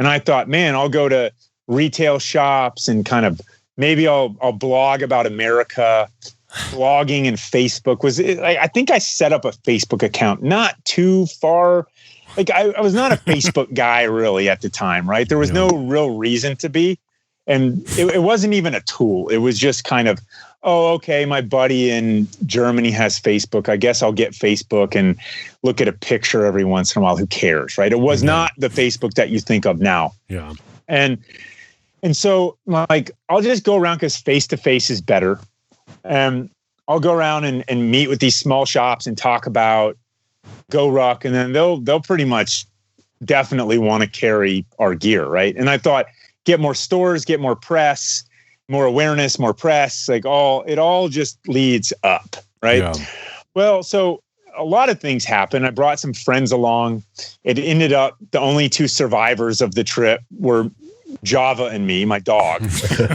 S5: And I thought, man, I'll go to retail shops and kind of maybe I'll blog about America. Blogging and Facebook I think I set up a Facebook account not too far. I was not a Facebook guy really at the time. Right. There was no real reason to be. And it wasn't even a tool. It was just kind of, oh, okay, my buddy in Germany has Facebook. I guess I'll get Facebook and look at a picture every once in a while. Who cares, right? It was not the Facebook that you think of now.
S1: Yeah.
S5: And so, I'll just go around because face-to-face is better. I'll go around and meet with these small shops and talk about Goruck, and then they'll pretty much definitely want to carry our gear, right? And I thought, get more stores, get more press, more awareness, more press, it all just leads up, right? Yeah. Well, so a lot of things happened. I brought some friends along. It ended up the only two survivors of the trip were Java and me, my dog,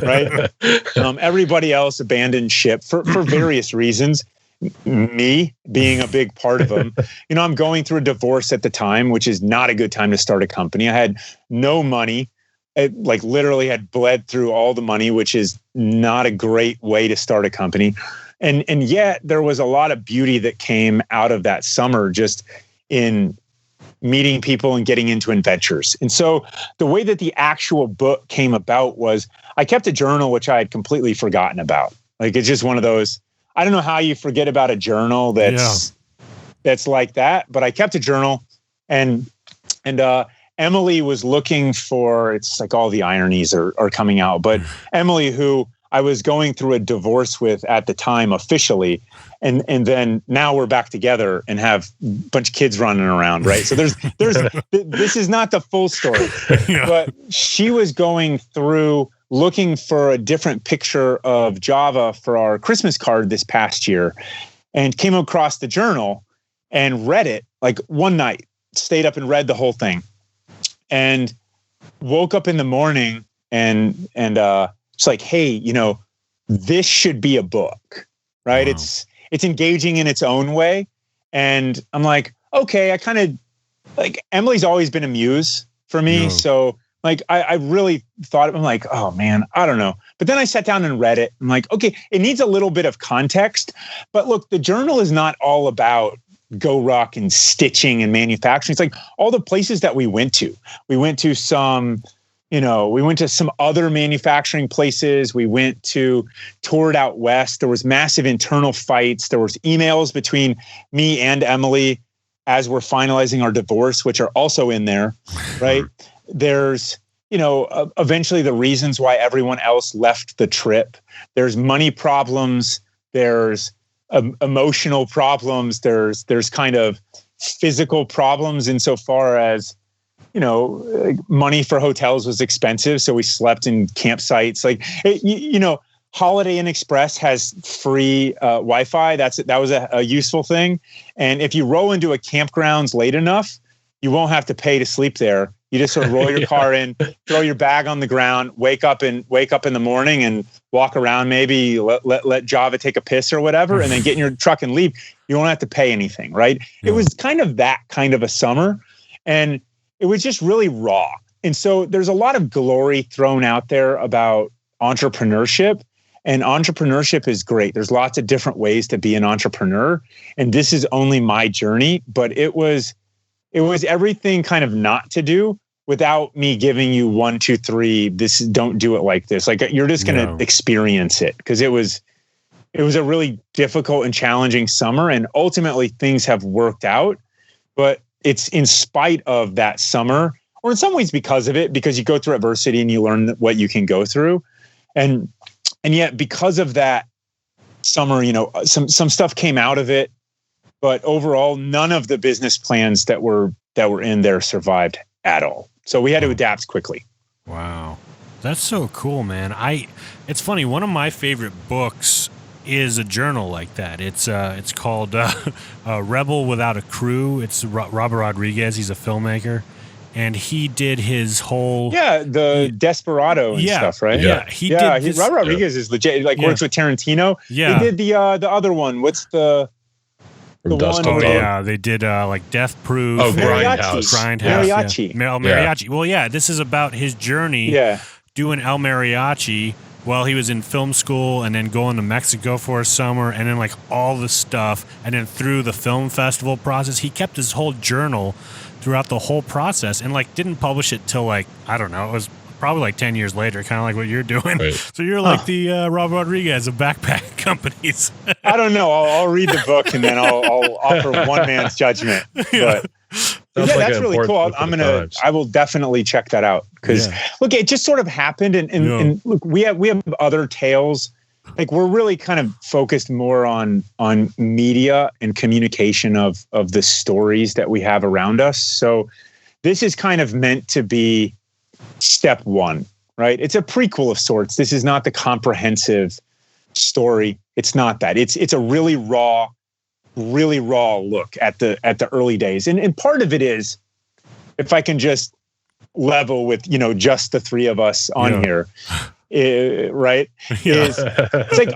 S5: right? Everybody else abandoned ship for various reasons. Me being a big part of them. I'm going through a divorce at the time, which is not a good time to start a company. I had no money. I literally had bled through all the money, which is not a great way to start a company. And yet there was a lot of beauty that came out of that summer just in meeting people and getting into adventures. And so the way that the actual book came about was I kept a journal, which I had completely forgotten about. It's just one of those, I don't know how you forget about a journal that's like that, but I kept a journal and Emily was looking for, it's like all the ironies are coming out, but Emily, who I was going through a divorce with at the time officially, and then now we're back together and have a bunch of kids running around, right? So there's this is not the full story, but she was going through looking for a different picture of Java for our Christmas card this past year and came across the journal and read it one night, stayed up and read the whole thing. And woke up in the morning and it's like, hey, this should be a book, right? Wow. It's engaging in its own way. And I'm like, okay, I kind of Emily's always been a muse for me. No. So Like I really thought, I'm like, oh man, I don't know. But then I sat down and read it. I'm like, okay, it needs a little bit of context. But look, the journal is not all about Goruck and stitching and manufacturing. It's like all the places that we went to. We went to some other manufacturing places. We toured out west. There was massive internal fights. There was emails between me and Emily as we're finalizing our divorce, which are also in there, right? There's, eventually the reasons why everyone else left the trip. There's money problems. There's emotional problems. There's kind of physical problems insofar as, money for hotels was expensive. So we slept in campsites. Like, Holiday Inn Express has free Wi-Fi. That was a useful thing. And if you roll into a campgrounds late enough, you won't have to pay to sleep there. You just sort of roll your car in, throw your bag on the ground, wake up in the morning and walk around, maybe let Java take a piss or whatever, and then get in your truck and leave. You won't have to pay anything, right? Yeah. It was kind of that kind of a summer, and it was just really raw. And so there's a lot of glory thrown out there about entrepreneurship, and entrepreneurship is great. There's lots of different ways to be an entrepreneur, and this is only my journey, but it was everything kind of not to do without me giving you 1, 2, 3. Don't do it like this. Like, you're just going to experience it, because it was a really difficult and challenging summer, and ultimately things have worked out. But it's in spite of that summer, or in some ways because of it, because you go through adversity and you learn what you can go through, and yet because of that summer, some stuff came out of it. But overall, none of the business plans that were in there survived at all. So we had to adapt quickly.
S1: Wow. That's so cool, man. It's funny. One of my favorite books is a journal like that. It's called Rebel Without a Crew. It's Robert Rodriguez. He's a filmmaker. And he did his whole
S5: Desperado and stuff, right?
S1: Yeah,
S5: Robert Rodriguez is legit. Like, works with Tarantino. Yeah, he did the other one. What's the one?
S1: They did like Death Proof.
S5: Oh, Grindhouse.
S1: Mariachi. Yeah. El Mariachi. Yeah. Well, this is about his journey doing El Mariachi while he was in film school, and then going to Mexico for a summer, and then like all the stuff, and then through the film festival process. He kept his whole journal throughout the whole process, and like didn't publish it till like, I don't know, it was probably like 10 years later, kind of like what you're doing. Right. So you're like the Rob Rodriguez of backpack companies.
S5: I don't know. I'll read the book and then I'll offer one man's judgment. But that's really cool. I will definitely check that out, because look, it just sort of happened, and look, we have other tales. Like, we're really kind of focused more on media and communication of the stories that we have around us. So this is kind of meant to be step one, right? It's a prequel of sorts. This is not the comprehensive story. It's not that. It's a really raw look at the early days. And part of it is, if I can just level with, just the three of us on here, right? It's like,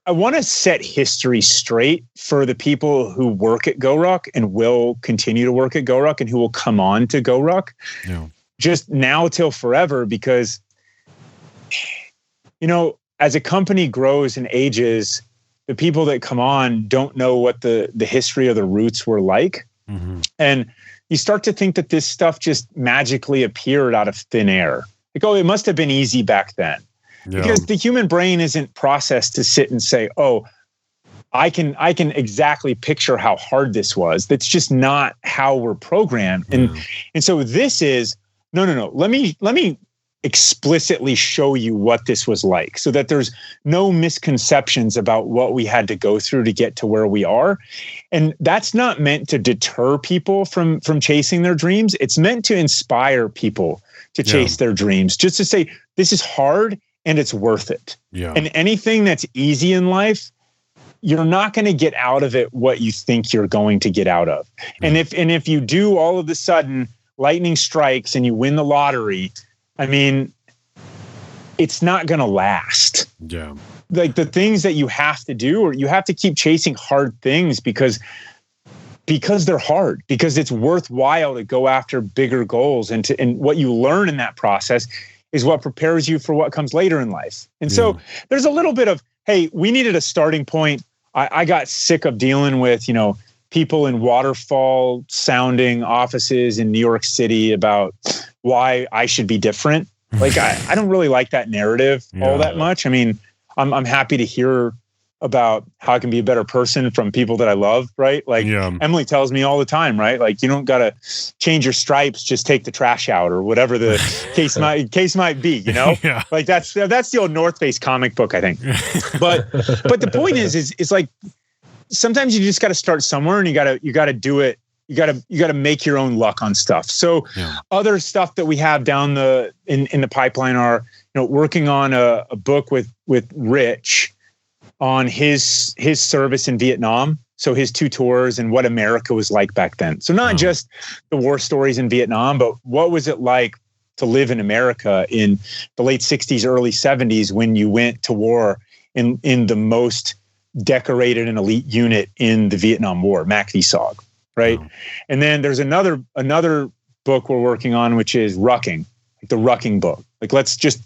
S5: I want to set history straight for the people who work at Goruck and will continue to work at Goruck, and who will come on to Goruck. Yeah. Just now till forever, because, as a company grows and ages, the people that come on don't know what the history or the roots were like. Mm-hmm. And you start to think that this stuff just magically appeared out of thin air. Like, oh, it must have been easy back then. Yeah. Because the human brain isn't processed to sit and say, oh, I can exactly picture how hard this was. That's just not how we're programmed. And so this is, no. Let me explicitly show you what this was like, so that there's no misconceptions about what we had to go through to get to where we are. And that's not meant to deter people from chasing their dreams. It's meant to inspire people to chase their dreams, just to say, this is hard and it's worth it. Yeah. And anything that's easy in life, you're not going to get out of it what you think you're going to get out of. And if you do, all of a sudden lightning strikes and you win the lottery, I mean, it's not going to last. Yeah. Like, the things that you have to do, or you have to keep chasing hard things, because because they're hard, because it's worthwhile to go after bigger goals. And what you learn in that process is what prepares you for what comes later in life. And so there's a little bit of, hey, we needed a starting point. I got sick of dealing with, people in waterfall sounding offices in New York City about why I should be different. Like, I don't really like that narrative all that much. I mean, I'm happy to hear about how I can be a better person from people that I love, right? Like Emily tells me all the time, right? Like, you don't got to change your stripes, just take the trash out or whatever the case might be, Like that's the old North Face comic book, I think. But the point is like, sometimes you just got to start somewhere, and you got to do it. You got to make your own luck on stuff. So other stuff that we have down in the pipeline are, working on a book with Rich on his service in Vietnam. So his 2 tours and what America was like back then. So not just the war stories in Vietnam, but what was it like to live in America in the late 60s, early 70s when you went to war in the most decorated and elite unit in the Vietnam War, MACV-SOG, right? And then there's another book we're working on, which is Rucking, like the Rucking book. Like, let's just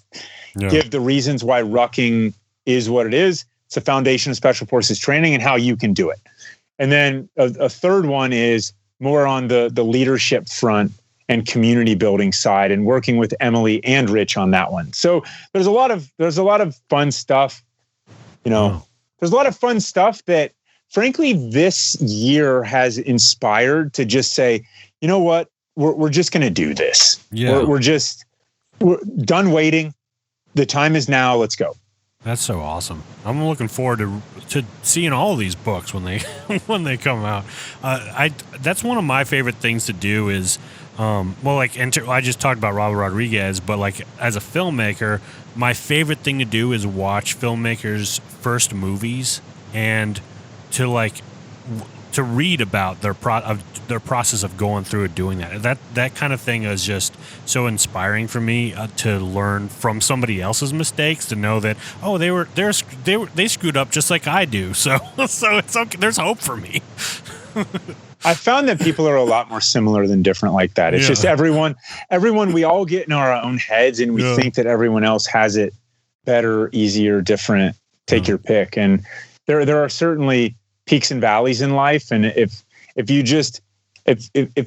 S5: give the reasons why Rucking is what it is. It's the foundation of special forces training and how you can do it. And then a third one is more on the leadership front and community building side, and working with Emily and Rich on that one. So there's a lot of fun stuff, There's a lot of fun stuff that, frankly, this year has inspired to just say, you know what, we're just going to do this. Yeah. We're done waiting. The time is now. Let's go.
S1: That's so awesome. I'm looking forward to seeing all of these books when they come out. That's one of my favorite things to do is, I just talked about Robert Rodriguez, but like as a filmmaker, my favorite thing to do is watch filmmakers' first movies and to read about their process of going through and doing that. That kind of thing is just so inspiring for me to learn from somebody else's mistakes, to know that they screwed up just like I do. So it's okay. There's hope for me.
S5: I found that people are a lot more similar than different like that. It's just everyone, we all get in our own heads, and we think that everyone else has it better, easier, different, take your pick. And there are certainly peaks and valleys in life. And if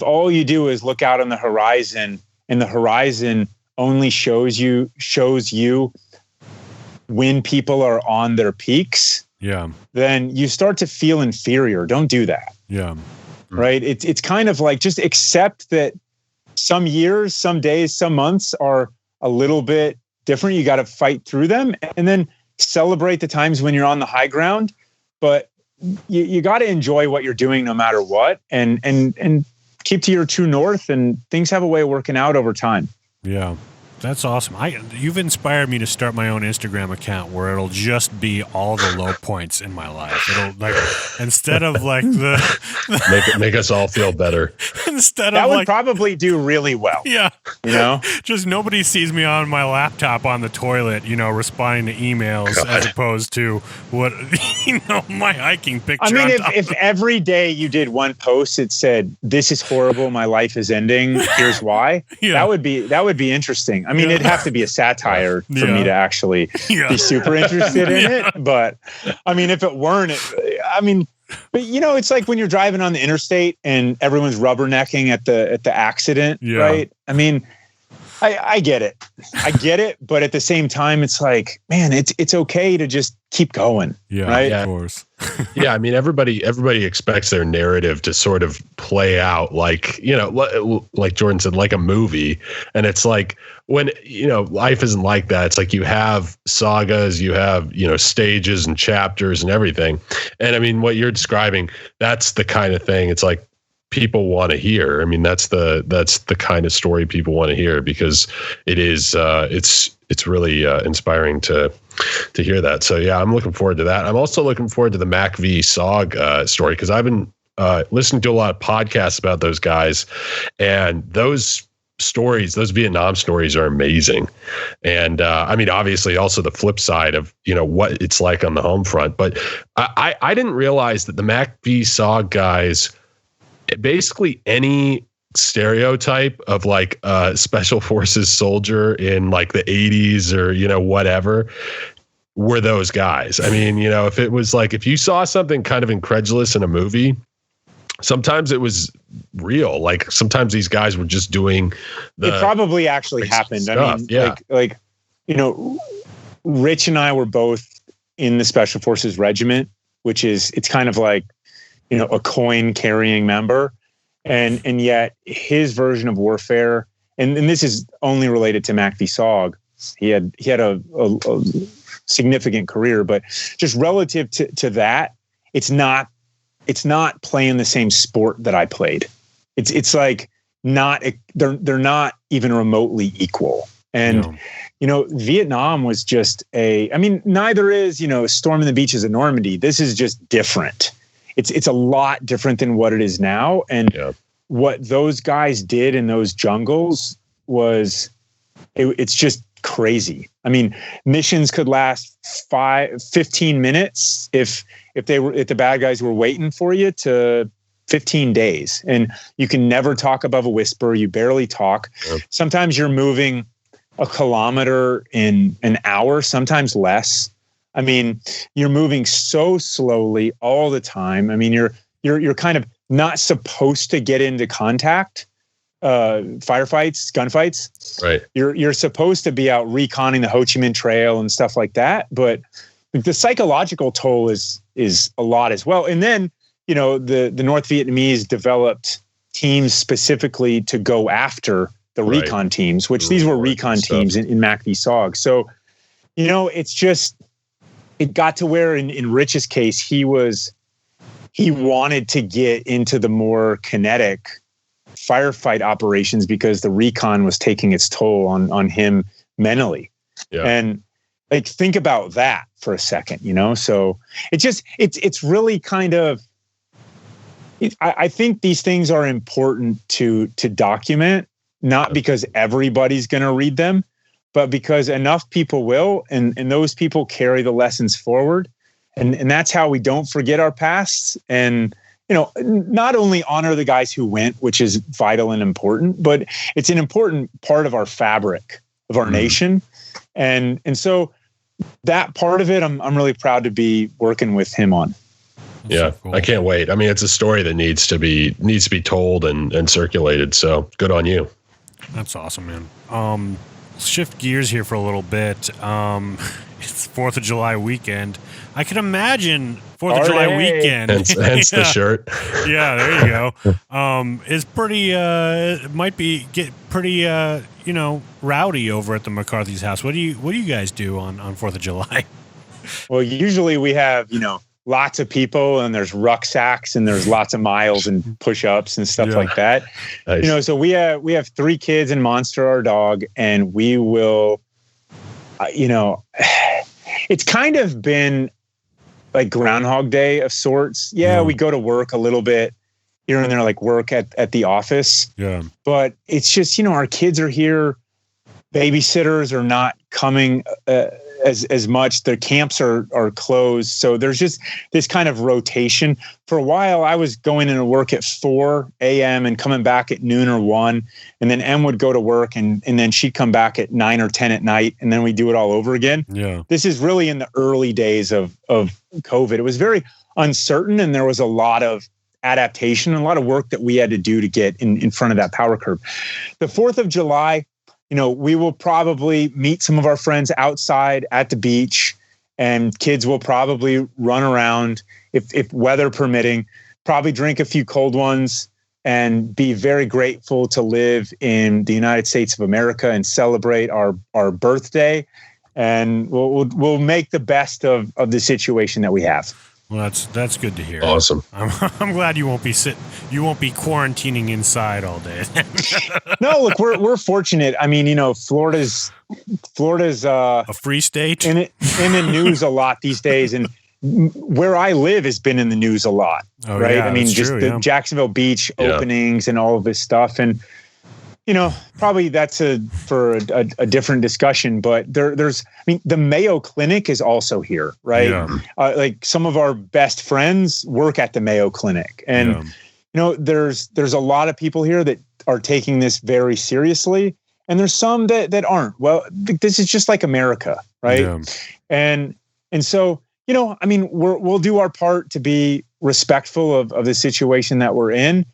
S5: all you do is look out on the horizon, and the horizon only shows you when people are on their peaks, then you start to feel inferior. Don't do that. Right. It's kind of like, just accept that some years, some days, some months are a little bit different. You got to fight through them, and then celebrate the times when you're on the high ground. But you got to enjoy what you're doing no matter what, and keep to your true north, and things have a way of working out over time. Yeah.
S1: That's awesome. You've inspired me to start my own Instagram account where it'll just be all the low points in my life. It'll instead of
S4: make us all feel better.
S5: That would probably do really well.
S1: Yeah. Just nobody sees me on my laptop on the toilet, responding to emails as opposed to what, my hiking picture.
S5: I mean, if every day you did one post that said, "This is horrible, my life is ending, here's why," that would be interesting. I mean, it'd have to be a satire for me to actually be super interested in it. But I mean, if it weren't, but it's like when you're driving on the interstate and everyone's rubbernecking at the accident, right? I mean, I get it. But at the same time, it's like, man, it's okay to just keep going. Yeah, right?
S1: Of course.
S4: Yeah, I mean, everybody expects their narrative to sort of play out like Jordan said, like a movie. And it's like, when, life isn't like that. It's like you have sagas, you have, stages and chapters and everything. And I mean, what you're describing, that's the kind of thing. It's like, people want to hear. I mean, that's the kind of story people want to hear, because it is it's really inspiring to hear that. So yeah, I'm looking forward to that. I'm also looking forward to the MACV-SOG story, because I've been listening to a lot of podcasts about those guys, and those Vietnam stories are amazing. And I mean, obviously also the flip side of, what it's like on the home front. But I didn't realize that the MACV-SOG guys basically any stereotype of like a special forces soldier in like the 80s or, whatever, were those guys. I mean, if it was like, if you saw something kind of incredulous in a movie, sometimes it was real. Like sometimes these guys were just doing
S5: it probably actually happened.
S4: Stuff.
S5: I mean, Rich and I were both in the Special Forces Regiment, which is, it's kind of like, a coin carrying member. And yet his version of warfare, and this is only related to Mac v. Sog. He had a significant career, but just relative to that, it's not playing the same sport that I played. It's like they're not even remotely equal. And Vietnam was just neither is, storming the beaches of Normandy. This is just different. It's a lot different than what it is now. And what those guys did in those jungles was, it's just crazy. I mean, missions could last 15 minutes if the bad guys were waiting for you, to 15 days. And you can never talk above a whisper. You barely talk. Sometimes you're moving a kilometer in an hour, sometimes less. I mean, you're moving so slowly all the time. I mean, you're kind of not supposed to get into contact, firefights, gunfights.
S4: Right.
S5: You're supposed to be out reconning the Ho Chi Minh Trail and stuff like that. But the psychological toll is a lot as well. And then, the North Vietnamese developed teams specifically to go after the recon teams, which these were recon teams in Mac v. Sog. So, it's just, it got to where in Rich's case, he wanted to get into the more kinetic firefight operations because the recon was taking its toll on him mentally. Yeah. And like, think about that for a second, so it's really kind of, I think these things are important to document, not because everybody's going to read them, but because enough people will, and those people carry the lessons forward. And that's how we don't forget our past. And, not only honor the guys who went, which is vital and important, but it's an important part of our fabric of our nation. And so that part of it, I'm really proud to be working with him on.
S4: Yeah, so cool. I can't wait. I mean, it's a story that needs to be told and circulated. So good on you.
S1: That's awesome, man. Shift gears here for a little bit. It's 4th of July weekend. I can imagine 4th of July weekend.
S4: Hence the shirt.
S1: Yeah, there you go. It's pretty, it might get pretty, rowdy over at the McCarthy's house. What do you guys do on 4th of July?
S5: Well, usually we have, lots of people, and there's rucksacks, and there's lots of miles and push-ups and stuff like that. Nice. So we have 3 kids and Monster, our dog, and we will, it's kind of been like Groundhog Day of sorts. Yeah, we go to work a little bit here and there, like work at the office. Yeah. But it's just, our kids are here. Babysitters are not coming as much. Their camps are closed. So there's just this kind of rotation. For a while, I was going into work at 4 a.m. and coming back at noon or 1. And then Em would go to work and then she'd come back at 9 or 10 at night. And then we do it all over again. Yeah. This is really in the early days of COVID. It was very uncertain, and there was a lot of adaptation and a lot of work that we had to do to get in front of that power curve. The 4th of July, we will probably meet some of our friends outside at the beach, and kids will probably run around if weather permitting, probably drink a few cold ones and be very grateful to live in the United States of America and celebrate our birthday. And we'll make the best of the situation that we have.
S1: Well, that's good to hear.
S4: Awesome.
S1: I'm glad you won't be quarantining inside all day.
S5: No, look, we're fortunate. I mean, Florida's
S1: a free state
S5: in the news a lot these days, and where I live has been in the news a lot. Oh, right? Yeah, I mean, just the Jacksonville Beach openings and all of this stuff, and probably that's for a different discussion, but there's, the Mayo Clinic is also here, right? Yeah. Like some of our best friends work at the Mayo Clinic, and there's a lot of people here that are taking this very seriously, and there's some that aren't. Well, this is just like America, right? Yeah. And so, we'll do our part to be respectful of the situation that we're in,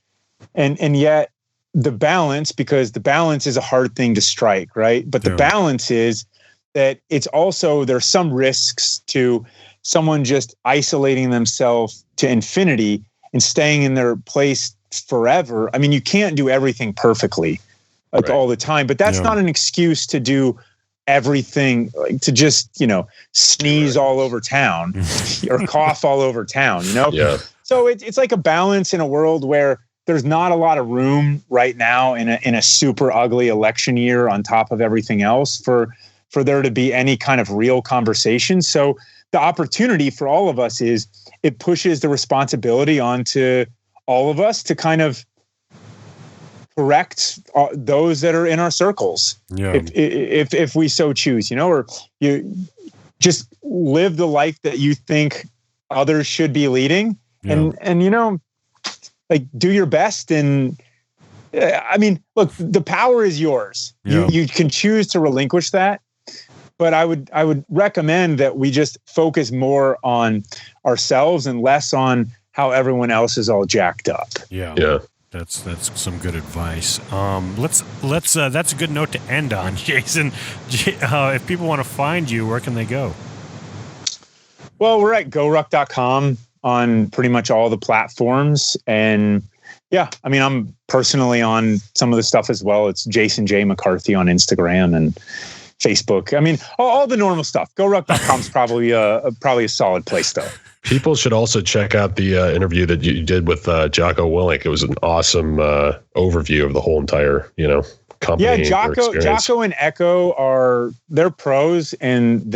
S5: and yet the balance, because the balance is a hard thing to strike, right? But the balance is that it's also, there's some risks to someone just isolating themselves to infinity and staying in their place forever. I mean, you can't do everything perfectly all the time, but that's not an excuse to do everything, like to just, sneeze all over town or cough all over town, Yeah. So it's like a balance in a world where there's not a lot of room right now in a super ugly election year on top of everything else for there to be any kind of real conversation. So the opportunity for all of us is it pushes the responsibility onto all of us to kind of correct those that are in our circles, if we so choose, or you just live the life that you think others should be leading, and like do your best. And look, the power is yours. You can choose to relinquish that, but I would recommend that we just focus more on ourselves and less on how everyone else is all jacked up.
S1: Yeah. That's some good advice. Let's that's a good note to end on, Jason. If people want to find you, where can they go?
S5: Well, we're at Goruck.com on pretty much all the platforms, and I'm personally on some of the stuff as well. It's Jason J. McCarthy on Instagram and Facebook. All the normal stuff. Goruck.com is probably a solid place though.
S4: People should also check out the interview that you did with Jocko Willink. It was an awesome overview of the whole entire, company.
S5: Yeah, Jocko and Echo they're pros, and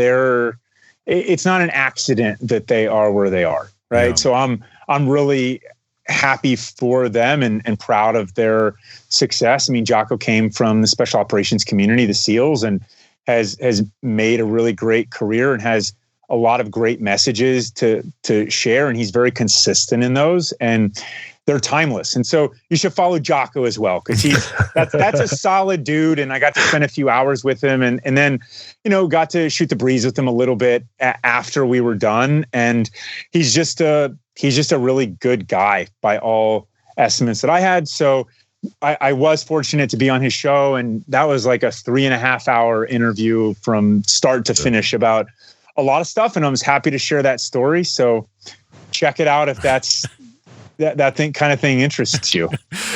S5: it's not an accident that they are where they are, right? Yeah. So I'm really happy for them and proud of their success. Jocko came from the special operations community, the SEALs, and has made a really great career and has a lot of great messages to share, and he's very consistent in those, and they're timeless. And so you should follow Jocko as well, because that's a solid dude, and I got to spend a few hours with him, and then got to shoot the breeze with him a little bit after we were done, and he's just a really good guy by all estimates that I had. So I was fortunate to be on his show, and that was like a 3.5 hour interview from start to finish about a lot of stuff, and I was happy to share that story. So check it out if that's that kind of thing interests you.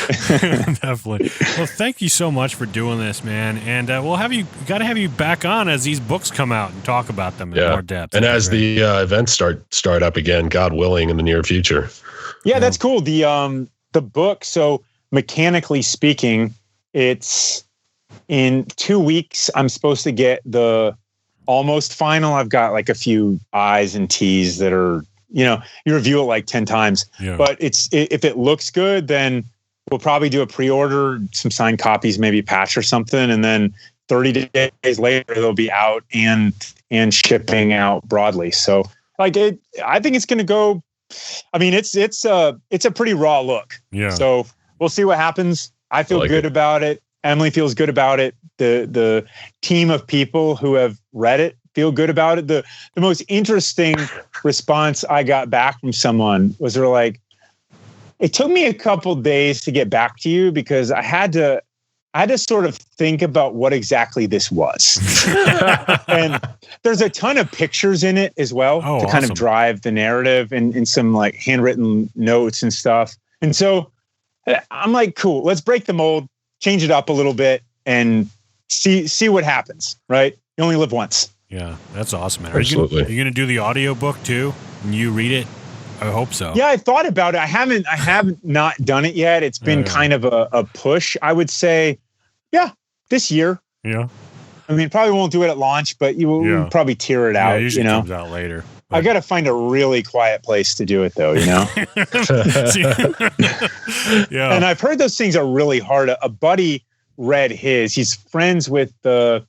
S1: Definitely. Well, thank you so much for doing this, man. And we'll got to have you back on as these books come out and talk about them in more depth.
S4: And as the events start up again, God willing, in the near future.
S5: Yeah, that's cool. The book. So mechanically speaking, it's in 2 weeks. I'm supposed to get the almost final. I've got like a few I's and T's that are, you review it like 10 times, but if it looks good, then we'll probably do a pre-order, some signed copies, maybe a patch or something. And then 30 days later, they'll be out and shipping out broadly. So I think it's going to go, it's a pretty raw look. Yeah. So we'll see what happens. I feel good about it. Emily feels good about it. The team of people who have read it feel good about it. The most interesting response I got back from someone was they're like, it took me a couple days to get back to you because I had to sort of think about what exactly this was. And there's a ton of pictures in it as well to kind of drive the narrative and some like handwritten notes and stuff. And so I'm like, cool, let's break the mold, change it up a little bit, and see what happens, right? You only live once.
S1: Yeah, that's awesome, man.
S4: Absolutely.
S1: Are you going to do the audiobook too? And you read it? I hope so.
S5: Yeah, I thought about it. I haven't not done it yet. It's been kind of a push. I would say, this year.
S1: Yeah.
S5: Probably won't do it at launch, but we'll probably tear it out.
S1: Yeah, usually comes out later.
S5: But I got to find a really quiet place to do it though, Yeah. And I've heard those things are really hard. A buddy read his. He's friends with the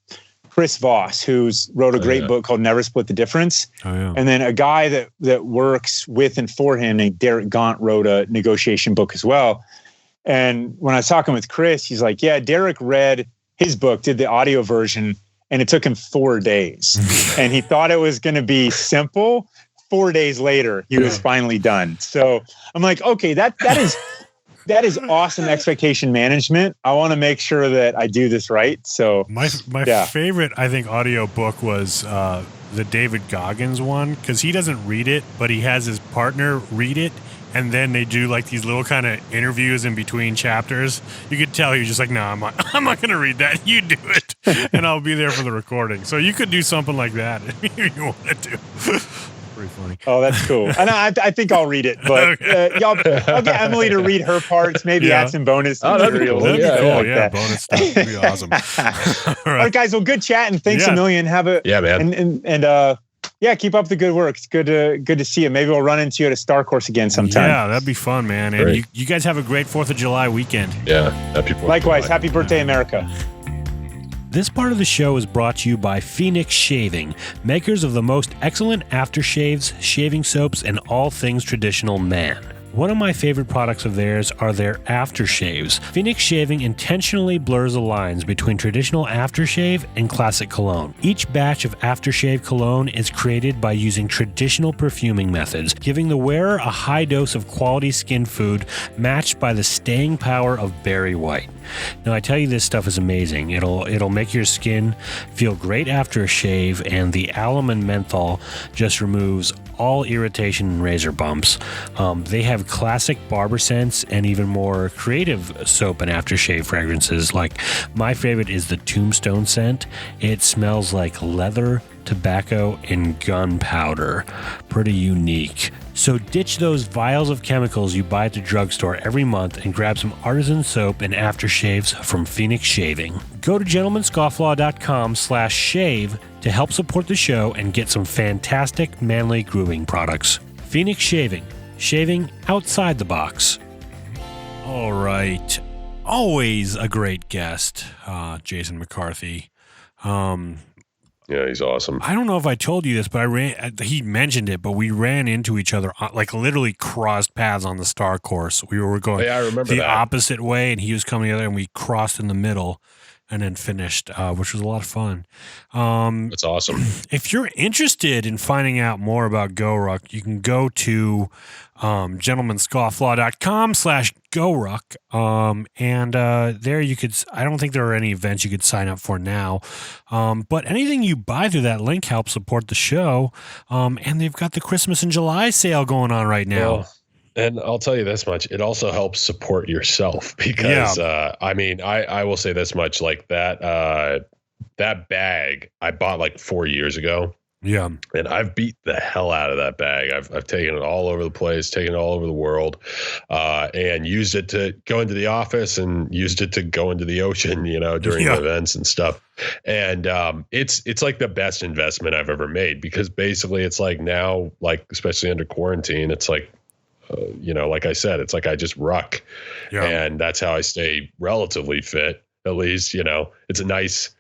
S5: Chris Voss, who's wrote a great book called Never Split the Difference.
S1: Oh, yeah.
S5: And then a guy that works with and for him named Derek Gaunt wrote a negotiation book as well. And when I was talking with Chris, he's like, yeah, Derek read his book, did the audio version, and it took him 4 days. And he thought it was going to be simple. 4 days later, he was finally done. So I'm like, okay, that is awesome expectation management. I want to make sure that I do this right. So
S1: my favorite, I think, audio book was the David Goggins one, because he doesn't read it, but he has his partner read it, and then they do like these little kind of interviews in between chapters. You could tell you're just like, no, I'm not going to read that. You do it, and I'll be there for the recording. So you could do something like that if you wanted to. Pretty funny.
S5: Oh, that's cool. And I think I'll read it, but I'll get Emily to read her parts, maybe add some bonus material.
S1: That'd be cool. Yeah, bonus stuff would be awesome.
S5: All right, guys. Well, good chat, and thanks a million. Have a
S4: man.
S5: And keep up the good work. It's good to see you. Maybe we'll run into you at a Star Course again sometime.
S1: Yeah, that'd be fun, man. And you guys have a great 4th of July weekend.
S4: Yeah, happy 4th of July.
S5: Likewise, happy birthday, America.
S1: This part of the show is brought to you by Phoenix Shaving, makers of the most excellent aftershaves, shaving soaps, and all things traditional man. One of my favorite products of theirs are their aftershaves. Phoenix Shaving intentionally blurs the lines between traditional aftershave and classic cologne. Each batch of aftershave cologne is created by using traditional perfuming methods, giving the wearer a high dose of quality skin food matched by the staying power of berry white. Now, I tell you, this stuff is amazing. It'll make your skin feel great after a shave, and the alum and menthol just removes all irritation and razor bumps. They have classic barber scents and even more creative soap and aftershave fragrances. Like, my favorite is the Tombstone scent. It smells like leather, tobacco, and gunpowder. Pretty unique. So ditch those vials of chemicals you buy at the drugstore every month and grab some artisan soap and aftershaves from Phoenix Shaving. Go to gentlemanscofflaw.com/shave to help support the show and get some fantastic manly grooming products. Phoenix Shaving. Shaving outside the box. All right. Always a great guest, Jason McCarthy.
S4: Yeah, he's awesome.
S1: I don't know if I told you this, but he mentioned it, but we ran into each other, like literally crossed paths on the Star Course. We were going the opposite way, and he was coming the other, and we crossed in the middle and then finished, which was a lot of fun.
S4: That's awesome.
S1: If you're interested in finding out more about Goruck, you can go to gentlemanscofflaw.com/Goruck. And there you could, I don't think there are any events you could sign up for now. But anything you buy through that link helps support the show. And they've got the Christmas in July sale going on right now.
S4: Well, and I'll tell you this much, it also helps support yourself because, I will say this much, like that bag I bought like 4 years ago.
S1: Yeah.
S4: And I've beat the hell out of that bag. I've taken it all over the place, taken it all over the world, and used it to go into the office and used it to go into the ocean, during events and stuff. And it's like the best investment I've ever made, because basically it's like now, like, especially under quarantine, it's like, like I said, it's like I just ruck, and that's how I stay relatively fit. At least, it's a nice,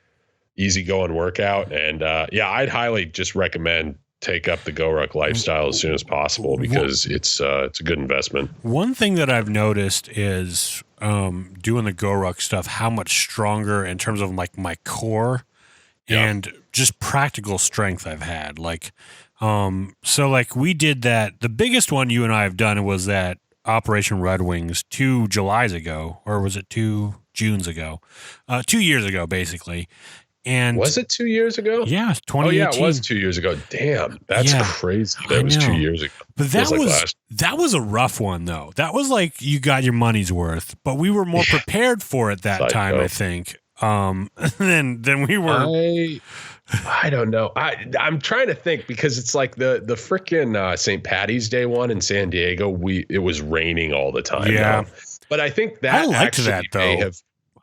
S4: easygoing workout. And I'd highly just recommend take up the Goruck lifestyle as soon as possible, because it's a good investment.
S1: One thing that I've noticed is doing the Goruck stuff, how much stronger in terms of like my core and just practical strength I've had. Like, so like we did that. The biggest one you and I have done was that Operation Red Wings 2 Julys ago, or was it 2 Junes ago? 2 years ago, basically. And
S4: was it 2 years ago?
S1: Yeah, 2018. Oh yeah,
S4: it was 2 years ago. Damn, that's crazy. That was 2 years ago.
S1: But that was a rough one though. That was like you got your money's worth, but we were more prepared for it that time, I think. Than we were.
S4: I don't know. I'm trying to think, because it's like the frickin' St. Patty's Day one in San Diego. It was raining all the time.
S1: Yeah,
S4: but I think that
S1: I liked that though.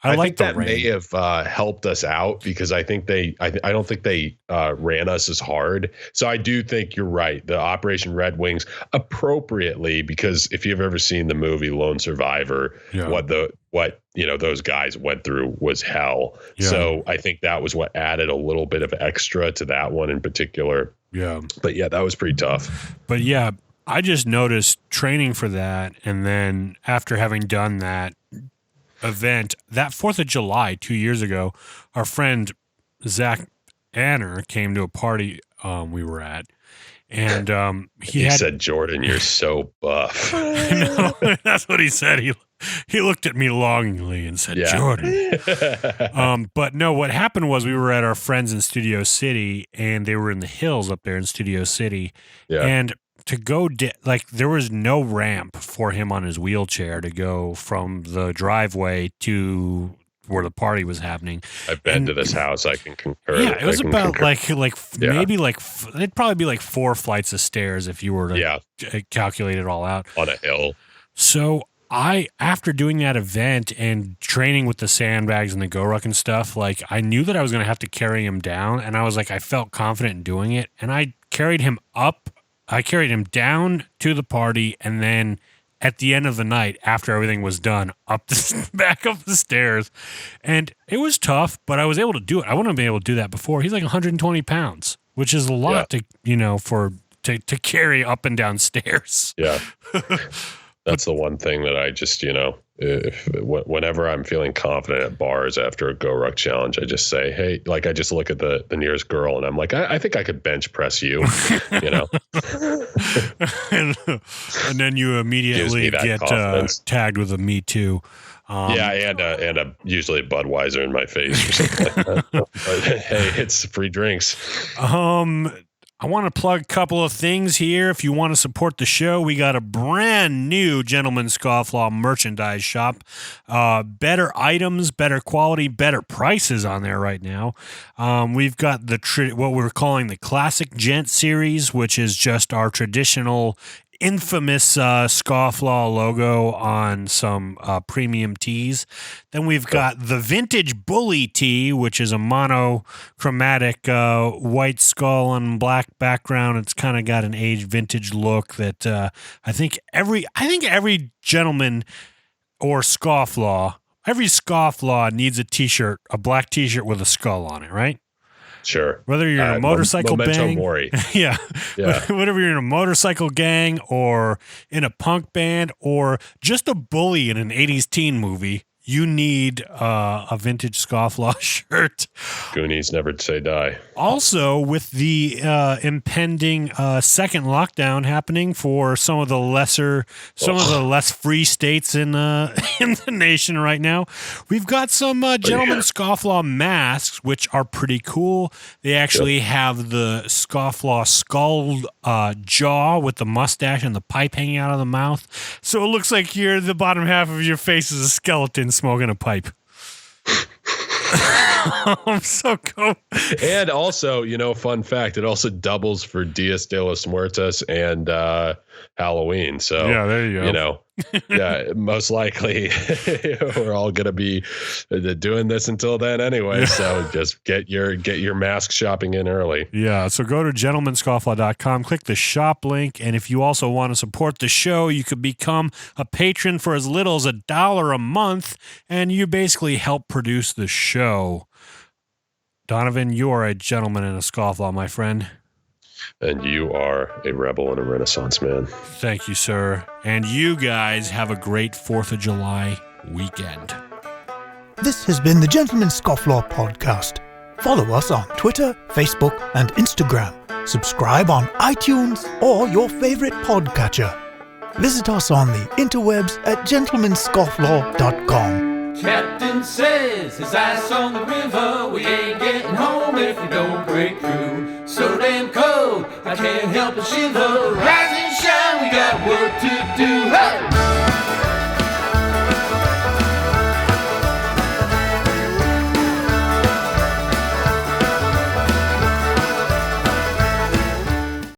S1: I like
S4: think that may have helped us out because I think I don't think they ran us as hard. So I do think you're right. The Operation Red Wings appropriately, because if you've ever seen the movie Lone Survivor, what those guys went through was hell. Yeah. So I think that was what added a little bit of extra to that one in particular.
S1: Yeah.
S4: But yeah, that was pretty tough.
S1: But yeah, I just noticed training for that, and then after having done that event, that 4th of July 2 years ago, our friend Zach Anner came to a party we were at, and he
S4: said, "Jordan, you're so buff."
S1: No, that's what he said. He looked at me longingly and said, "Jordan." But no, what happened was we were at our friends in Studio City, and they were in the hills up there in Studio City, and to go there was no ramp for him on his wheelchair to go from the driveway to where the party was happening.
S4: I've been to this house. I can concur.
S1: Yeah, it was about maybe it'd probably be like 4 flights of stairs if you were to calculate it all out
S4: on a hill.
S1: So after doing that event and training with the sandbags and the Goruck and stuff, like I knew that I was going to have to carry him down, and I was like, I felt confident in doing it, and I carried him up. I carried him down to the party, and then at the end of the night, after everything was done, back up the stairs. And it was tough, but I was able to do it. I wouldn't have been able to do that before. He's like 120 pounds, which is a lot to carry up and down stairs.
S4: Yeah. That's the one thing that I just, whenever I'm feeling confident at bars after a Goruck challenge, I just say, hey, like I just look at the nearest girl and I'm like, I think I could bench press you,
S1: and then you immediately get tagged with a Me Too.
S4: And usually a Budweiser in my face or something like that. But, hey, it's free drinks.
S1: I want to plug a couple of things here. If you want to support the show, we got a brand new Gentleman Scofflaw merchandise shop. Better items, better quality, better prices on there right now. We've got what we're calling the Classic Gent series, which is just our traditional infamous Scofflaw logo on some premium tees. Then we've got the Vintage Bully tee, which is a monochromatic white skull and black background. It's kind of got an aged vintage look that I think every gentleman or Scofflaw, every Scofflaw needs a t-shirt, a black t-shirt with a skull on it, right?
S4: Sure.
S1: Whether you're in a motorcycle gang,
S4: Mori.
S1: yeah. Whatever you're in a motorcycle gang or in a punk band or just a bully in an 80s teen movie, you need a vintage Scofflaw shirt.
S4: Goonies never say die.
S1: Also, with the impending second lockdown happening for some of the less free states in the nation right now, we've got some Gentleman Scofflaw masks, which are pretty cool. They actually have the Scofflaw skull jaw with the mustache and the pipe hanging out of the mouth. So it looks like the bottom half of your face is a skeleton smoking a pipe. I'm so cool.
S4: And also, fun fact, it also doubles for Dias de los Muertos and Halloween. So
S1: yeah, there you go.
S4: Most likely we're all gonna be doing this until then anyway. So just get your mask shopping in early.
S1: Yeah. So go to gentlemanscofflaw.com, click the shop link, and if you also want to support the show, you could become a patron for as little as $1 a month, and you basically help produce the show. Donovan, you are a gentleman and a Scofflaw, my friend.
S4: And you are a rebel and a Renaissance man.
S1: Thank you, sir. And you guys have a great 4th of July weekend.
S2: This has been the Gentleman Scofflaw podcast. Follow us on Twitter, Facebook, and Instagram. Subscribe on iTunes or your favorite podcatcher. Visit us on the interwebs at gentlemanscofflaw.com.
S3: Captain says his ice on the river. We ain't getting home if we don't break through. So damn cold, I can't help but shiver. Rise and shine, we got work to do. Hey!